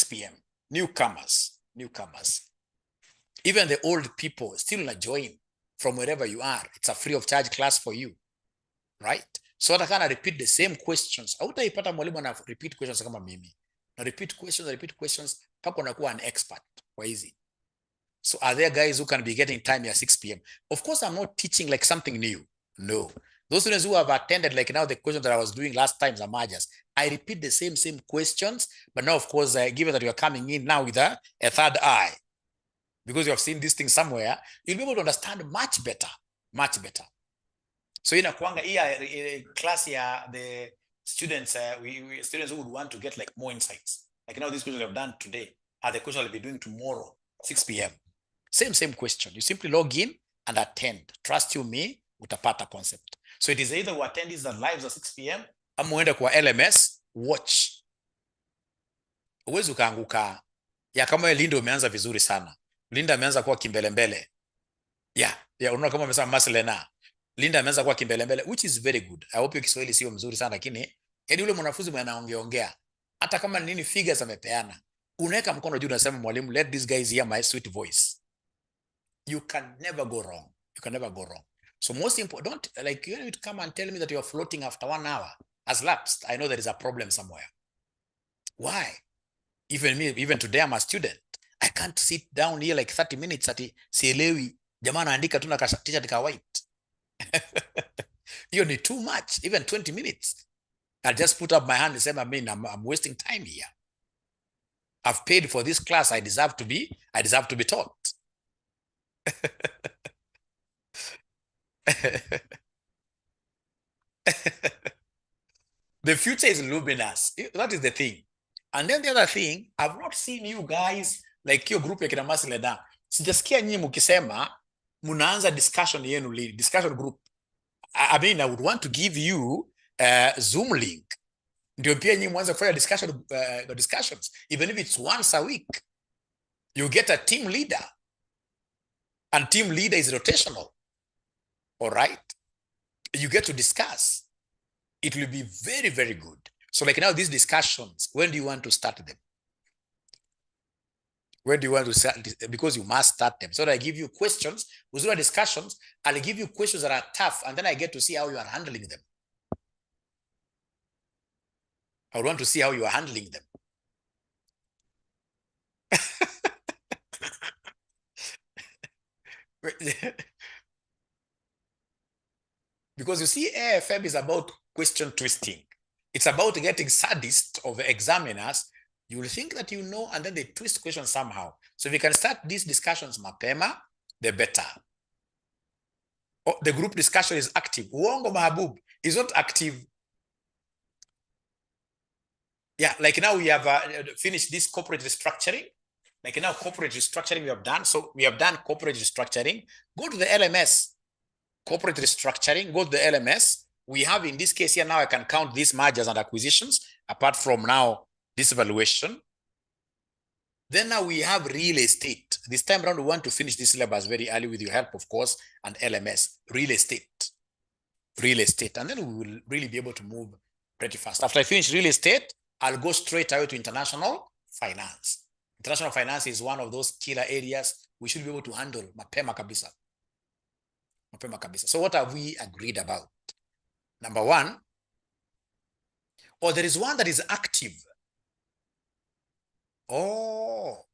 p.m. Newcomers. Even the old people still na join from wherever you are. It's a free of charge class for you. Right? So hata kana repeat the same questions. Hautaipata mwalimu na repeat questions kama mimi. Na repeat questions pako unakuwa an expert kwa hizi. So are there guys who can be getting time at 6 p.m.? Of course, I'm not teaching like something new. No. Those students who have attended, like now the questions that I was doing last time, Zamajas, I repeat the same questions. But now, of course, given that you are coming in now with a third eye, because you have seen this thing somewhere, you'll be able to understand much better. So in a class here, the students, students who would want to get like more insights. Like now these questions we have done today are the questions I'll be doing tomorrow, 6 p.m. Same question. You simply log in and attend. Trust you me, utapata concept. So it is either we attend these lives at 6 p.m. ama uende kwa LMS, watch. Uwezi ukaanguka. Ya kama Linda umeanza vizuri sana. Linda ameanza kuwa kimbelembele. Unaona kama amesema Marcelena. Linda ameanza kuwa kimbelembele, which is very good. I hope your Kiswahili sio mzuri sana, lakini hadi ule mwanafunzi mwenye anaongea. Hata kama nini figures amepeana. Unaweka mkono juu unasema mwalimu, let these guys hear my sweet voice. You can never go wrong. So most important, like you need to come and tell me that you are floating after 1 hour has lapsed. I know there is a problem somewhere. Why? Even today I'm a student. I can't sit down here like 30 minutes ati sielewi. Jamaa anaandika tu na t-shirt ka white. You need too much. Even 20 minutes. I'll just put up my hand and say, I'm wasting time here. I've paid for this class. I deserve to be taught. The future is luminous. That is the thing. And then the other thing, I've not seen you guys like your group ya kina Masileda. Sijasikia nyinyi mkisema mnaanza discussion yenu lini, discussion group. I mean, I would want to give you Zoom link. Ndio pia nyinyi mwanze kufanya discussions, even if it's once a week. You get a team leader. And team leader is rotational. All right? You get to discuss. It will be very, very good. So like now these discussions, when do you want to start them? When do you want to start? Because you must start them. So that I give you questions. With your discussions, I'll give you questions that are tough, and then I get to see how you are handling them. I would want to see how you are handling them. Because you see, AFM is about question twisting. It's about getting sadists of the examiners. You will think that you know, and then they twist questions somehow. So if we can start these discussions mapema, the better. Oh, the group discussion is active. Uongo Mahabub is not active. Yeah, like now we have finished this corporate restructuring. Like now corporate restructuring we have done. So we have done corporate restructuring. Go to the LMS. Corporate restructuring, go to the LMS. We have in this case here now I can count these mergers and acquisitions apart from now this valuation. Then now we have real estate. This time around we want to finish this syllabus very early with your help, of course, and LMS. Real estate. Real estate. And then we will really be able to move pretty fast. After I finish real estate, I'll go straight away to international finance. International finance is one of those killer areas we should be able to handle mapema kabisa. Mapema kabisa. So what have we agreed about? Number one, there is one that is active. Oh,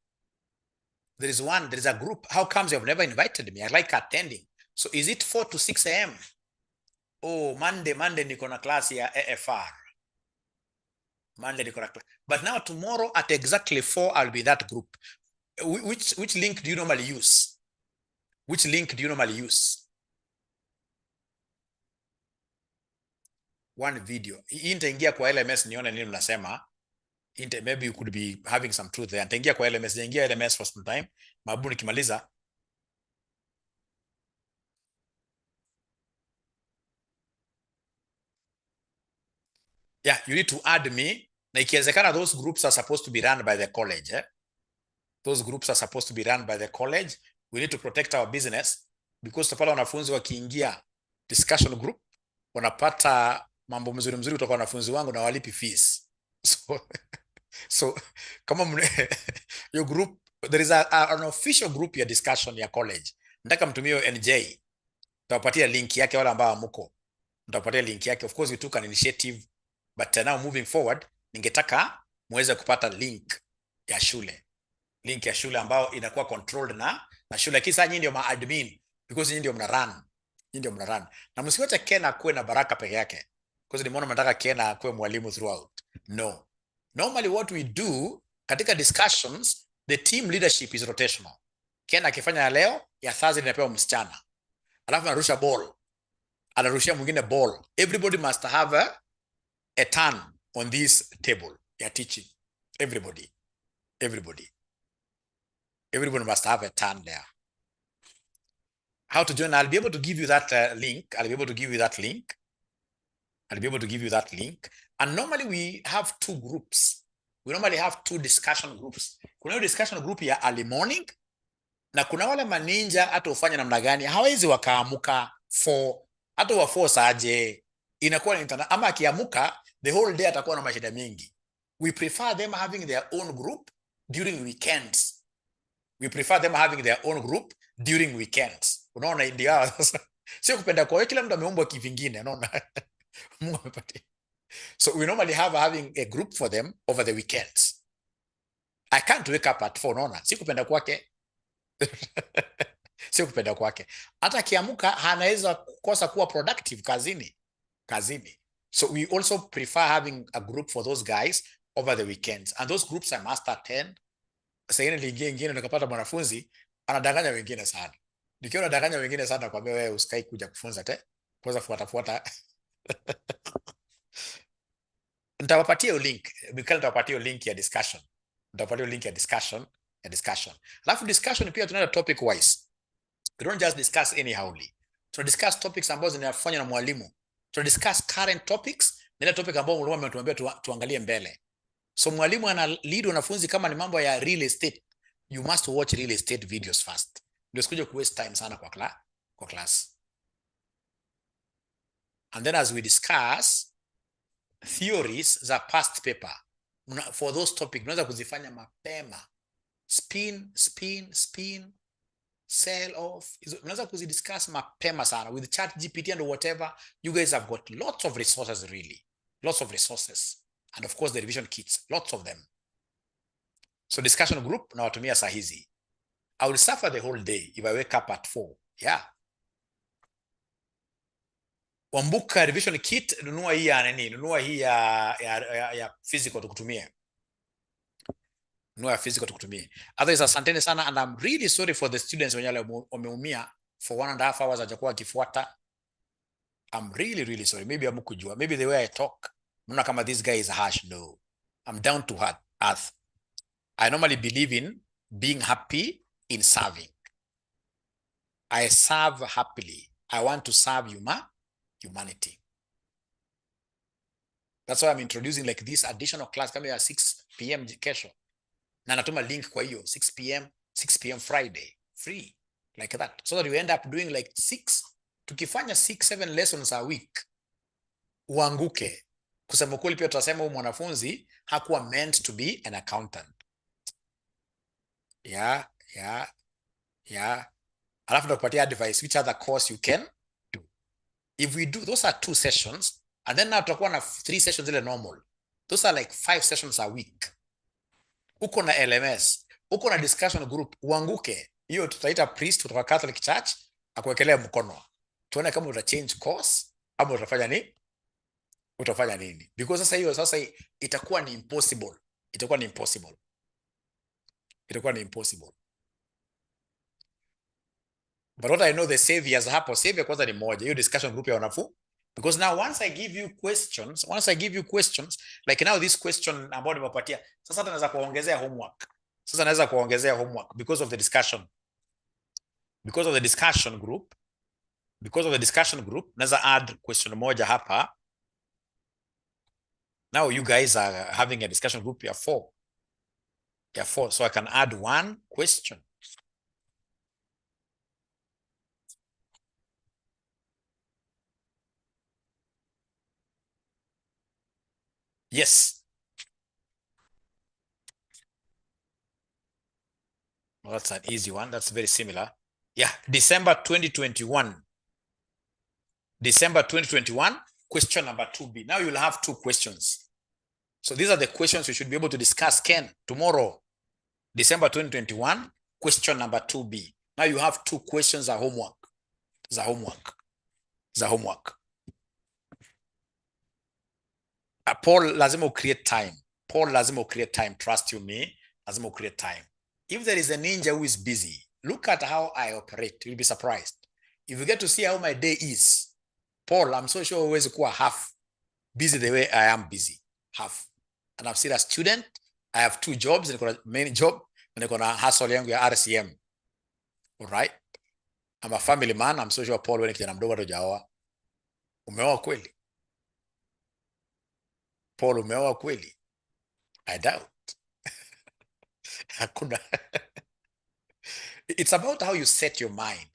there is a group. How comes you have never invited me? I like attending. So is it 4 to 6 a.m.? Oh, Monday niko na class ya AFR. Monday niko na class. But now tomorrow at exactly 4, I'll be that group. Which link do you normally use? Which link do you normally use? One video. Nitaingia kwa LMS nione nini mnasema. Maybe you could be having some truth there. Nitaingia kwa LMS, nitaingia LMS for some time. Mabu nikimaliza. Yeah, you need to add me. Na ikiwezekana those groups are supposed to be run by the college. Those groups are supposed to be run by the college. We need to protect our business because pale wanafunzi wakiingia discussion group wanapata mambo mzuri kutoka wanafunzi wangu na walipi fees. So kama your group, there is an official group ya discussion ya college. Nataka mtumie NJ. Nitawapatia link yake wala ambao mko. Nitawapatia link yake. Of course we took an initiative, but now moving forward ningetaka muweze kupata link ya shule. Link ya shule ambao inakuwa controlled na shule. Kisa nyinyi ndio ma-admin because nyinyi ndio mna-run. Nyinyi ndio mna-run. Na msiwache Kena kuwe na Baraka peke yake. Because nimeona mnataka Kena kuwe mwalimu throughout. No. Normally what we do katika discussions, the team leadership is rotational. Kena akifanya ya leo, ya Thursday inapewa msichana. Alafu anarusha ball. Anarushia mwingine ball. Everybody must have a turn on this table ya teaching. Everybody must have a turn there. How to join? I'll be able to give you that link. I'll be able to give you that link. And normally we have 2 groups. We normally have 2 discussion groups. Kuna discussion group ya early morning na kuna wale maninja hata ufanye namna gani hawezi wakaamuka 4 hata wa 4 saje inakuwa internet ama akiamuka the whole day atakuwa na mashida mengi. We prefer them having their own group during weekends. Unaona ndio sio kupenda kwa kila mtu ameumbwa kivingine, unaona. Mungu amepatia. So we normally having a group for them over the weekends. I can't wake up at 4, unaona. Si kupenda kwake. Sio kupenda kwake. Hata kiamuka anaweza kukosa kuwa productive kazini. So we also prefer having a group for those guys over the weekends. And those groups I must attend. Sasa ingine nikapata mwanafunzi anadanganya wengine sana. Nikiwa nadanganya wengine sana kwa wewe usikai kuja kufunza kwanza fuata. Nitawapatia link. Nitawapatia link ya discussion. Alafu discussion pia tunaenda topic wise. We don't just discuss anyhowly. To discuss topics ambazo zinafanywa na mwalimu. To discuss current topics, na topic ambazo mwalimu ametuambia tuangalie mbele. So mwalimu ana lead wanafunzi kama ni mambo ya real estate. You must watch real estate videos first. Ndio sikuje ku waste time sana kwa class. And then as we discuss theories za past paper for those topics unaweza kuzifanya mapema. Spin, sell off. Unaweza kuzidiscuss mapema sana with ChatGPT and whatever. You guys have got lots of resources, really. Lots of resources. And of course the revision kits, lots of them. So discussion group na watumia saa hizi. I will suffer the whole day if I wake up at 4. Yeah. Wambuka revision kit, nunua hii ya nini? Nunua hii ya physical tukutumie. nunua ya physical tukutumie. Otherwise, asanteni sana, and I'm really sorry for the students wenye wameumia for 1.5 hours hajakuwa akifuata. I'm really sorry. Maybe hamkujua. Maybe the way I talk, mna kama this guy is harsh. No, I'm down to earth. I normally believe in being happy in serving. I serve happily. I want to serve humanity. That's why I'm introducing like this additional class kama ya 6 p.m. kesho. Na natuma link kwa hiyo 6 p.m. Friday free like that, so that we end up doing like 6, tukifanya 6-7 lessons a week uanguke. Kusema kweli pia tutasema huyu mwanafunzi hakuwa meant to be an accountant. Yeah. Alafu nakupatia advice which other course you can do. If we do, those are 2 sessions, and then now tutakuwa na 3 sessions ile normal. Those are like 5 sessions a week. Uko na LMS, uko na discussion group, uanguke. Hiyo tutaita priest kutoka Catholic Church akuwekelea mkono. Tuone kama uta change course ama utafanya nini. Because sasa itakuwa ni impossible. But what I know, the saviors hapo, savior kwanza ni moja, hiyo discussion group ya wanafunzi. Because now once I give you questions, like now this question ambao nimepatia, sasa naweza kuongezea homework. Because of the discussion group, naweza add question moja hapa. Now you guys are having a discussion group ya 4. So I can add 1 question. Yes. Well, that's an easy one. That's very similar. Yeah, December 2021, question number 2B. Now you'll have 2 questions. So these are the questions you should be able to discuss, Ken, tomorrow. December 2021, question number 2B. Now you have 2 questions za homework. Paul, lazima create time. Trust you me, lazima create time. If there is a ninja who is busy, look at how I operate. You'll be surprised. If you get to see how my day is, Paul, I'm so sure always kuwa half busy the way I am busy. Half. And I'm still a student. I have 2 jobs. Niko na main job, niko na hustle yangu ya RCM. All right? I'm a family man. I'm so sure Paul, wewe kijana mdogo hujaoa. Umeoa kweli? Paul, umeoa kweli? I doubt. Hakuna. It's about how you set your mind.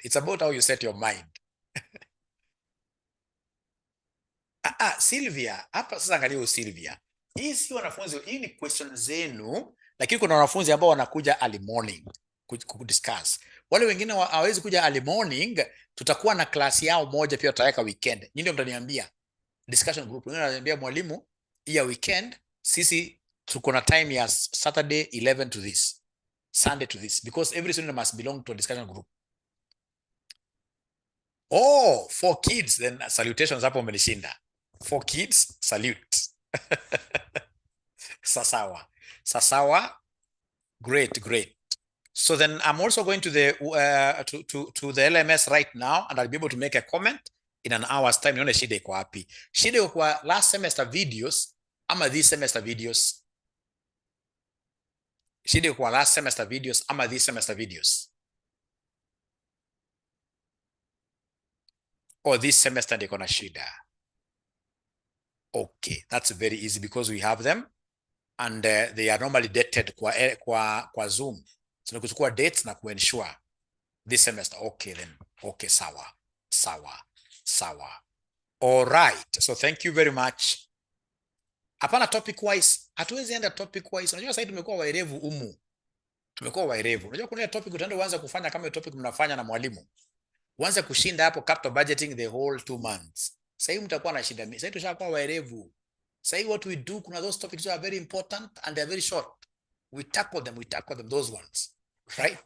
Sylvia, hapa sasa angalia Sylvia. Hii si wanafunzi, hii ni question zenu, lakini kuna wanafunzi ambao wanakuja early morning kudiscuss. Wale wengine hawawezi kuja early morning, tutakuwa na klasi yao moja pia tutaweka weekend. Nyinyi ndio mtaniambia discussion group. Wengine wananiambia mwalimu, hii ya weekend sisi tuko na time ya Saturday 11 to this, Sunday to this, because every student must belong to a discussion group. Oh, 4 kids, then salutations hapo umenishinda. 4 kids, salute. Sasawa. Great. So then I'm also going to the to the LMS right now, and I'll be able to make a comment in an hour's time. Nione shida iko wapi. Shida iko kwa last semester videos ama this semester videos. Shida iko kwa last semester videos ama this semester videos. Or this semester ndiko na shida. Okay, that's very easy because we have them, and they are normally dated kwa Zoom. So nikuchukua dates na kuensure this semester. Okay then. Okay, sawa. All right. So thank you very much. Hapana topic wise. Hatuwezi enda topic wise. Unajua sasa tumekuwa waerevu umu. Unajua kuna topic utaenda uanze kufanya kama topic mnafanya na mwalimu. Uanze kushinda hapo capital budgeting the whole 2 months. Sasa hivi mtakuwa na shida. Sasa tushakuwa waerevu. Sasa hivi what we do, kuna those topics that are very important and they are very short. We tackle them those ones. Right?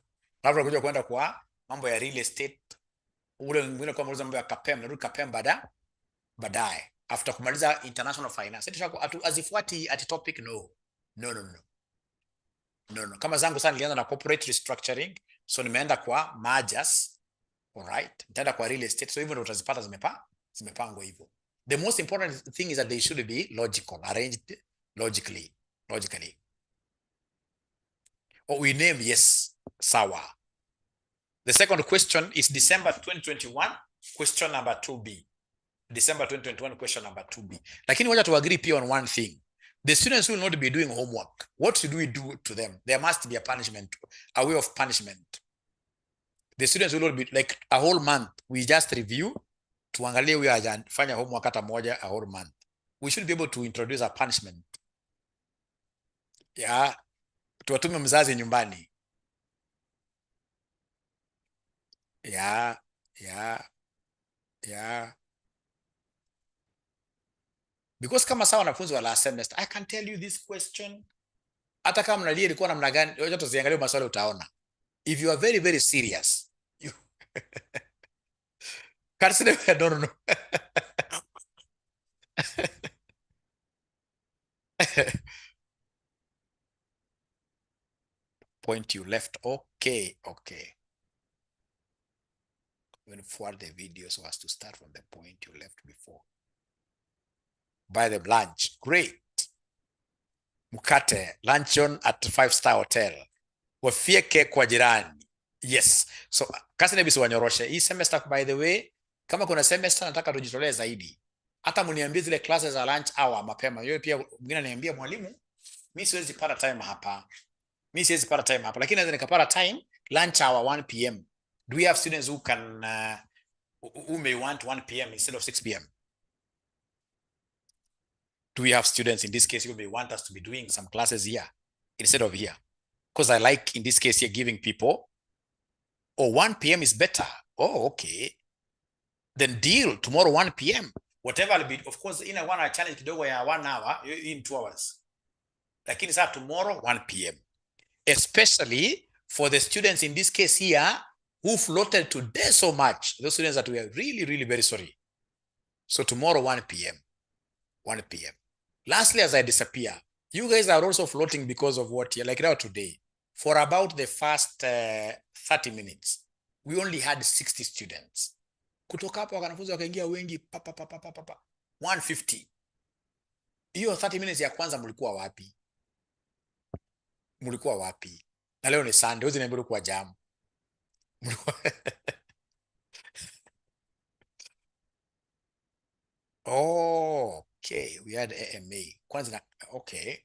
Labda kuja kwenda kwa mambo ya real estate. Ule mwingine kwa mambo ya KAPEM, narudi KAPEM baadaye. After kumaliza international finance. Sasa tushakuwa azifuati at topic no. No. Kama zangu sana nilianza na corporate restructuring, so nimeenda kwa mergers, all right? Nitaenda kwa real estate, so hivyo ndio utazipata zimepangwa hivyo. The most important thing is that they should be logical, arranged logically. Or we name, yes, sawa. The second question is December 2021, question number 2B. December 2021, question number 2B. Lakini wacha to agree pia on one thing. The students will not be doing homework. What should we do to them? There must be a punishment, a way of punishment. The students will not be like a whole month. We just review. Tuangalie huyo hajafanya homework hata moja a whole month. We should be able to introduce a punishment. Yeah. Tuwatume mzazi nyumbani. Yeah. Because kama sawa wanafunzi wa last semester, I can tell you this question. Hata kama mnalia ilikuwa namna gani, wacha tuziangalie maswali utaona. If you are very, very serious, you KASNEB, no. Point you left. Okay. When forward the video so as to start from the point you left before. Buy them lunch. Great. Mkate, luncheon at 5-star hotel. Wafieke kwa jirani. Yes. So, KASNEB siwanyoroshe. Hii semester, by the way, kama kuna semester nataka tujitolee zaidi. Hata mniambie zile classes za lunch hour mapema. Yeye pia mwingine ananiambia mwalimu, mimi siwezi pata time hapa. Lakini naweza nikapata time lunch hour 1 p.m. Do we have students who can who may want 1 p.m. instead of 6 p.m.? Do we have students in this case who may want us to be doing some classes here instead of here? Because I like in this case here giving people, 1 p.m. is better. Oh, okay. Then deal tomorrow 1 p.m. Whatever will be, of course, in a 1 hour challenge kidogo ya 1 hour in 2 hours. Lakini saa tomorrow 1 p.m. Especially for the students in this case here who floated today so much. Those students that we are really, really very sorry. So tomorrow 1 p.m. Lastly, as I disappear, you guys are also floating because of what you're like now today. For about the first 30 minutes, we only had 60 students. Kutoka hapo wanafunzi wakaingia wengi 150. Hiyo 30 minutes ya kwanza mlikuwa wapi? Na leo ni Sunday, uzi niambia kwa jam. Okay, we had AMA. Kwanza okay.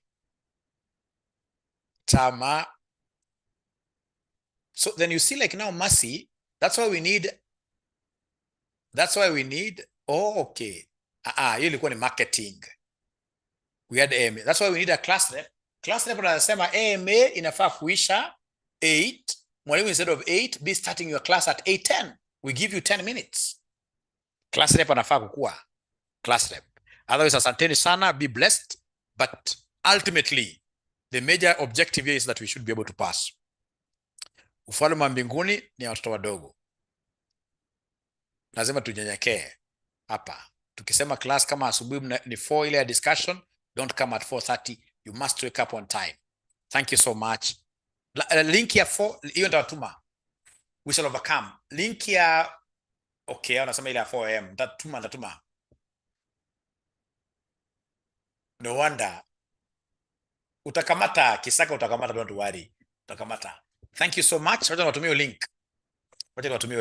Tama. So then you see like now Mercy, that's why we need okay. Hiyo ilikuwa ni marketing. We had AMA. That's why we need a class rep. Class rep anasema AMA inafaa kuisha 8. Mwalimu instead of 8 be starting your class at 8:10. We give you 10 minutes. Class rep anafaa kukua class rep. Otherwise, asanteni sana, be blessed. But ultimately, the major objective here is that we should be able to pass. Ufalme wa mbinguni ni watoto wadogo. Lazima tunyenyekee hapa. Tukisema class kama asubuhi ni 4 ile ya discussion, don't come at 4:30. You must wake up on time. Thank you so much. Link ya 4, hiyo nitatuma. We shall overcome. Link ya okay, unasema ile ya 4 am. Nitatuma. No wonder. Utakamata, Kisaka utakamata, don't worry. Utakamata. Thank you so much. Wacha niwatumie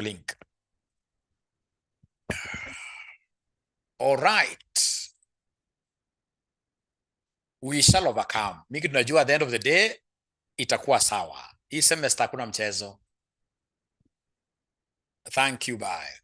link. All right. We shall overcome. Miki tunajua at the end of the day itakuwa sawa. Hii semester hakuna mchezo. Thank you, bye.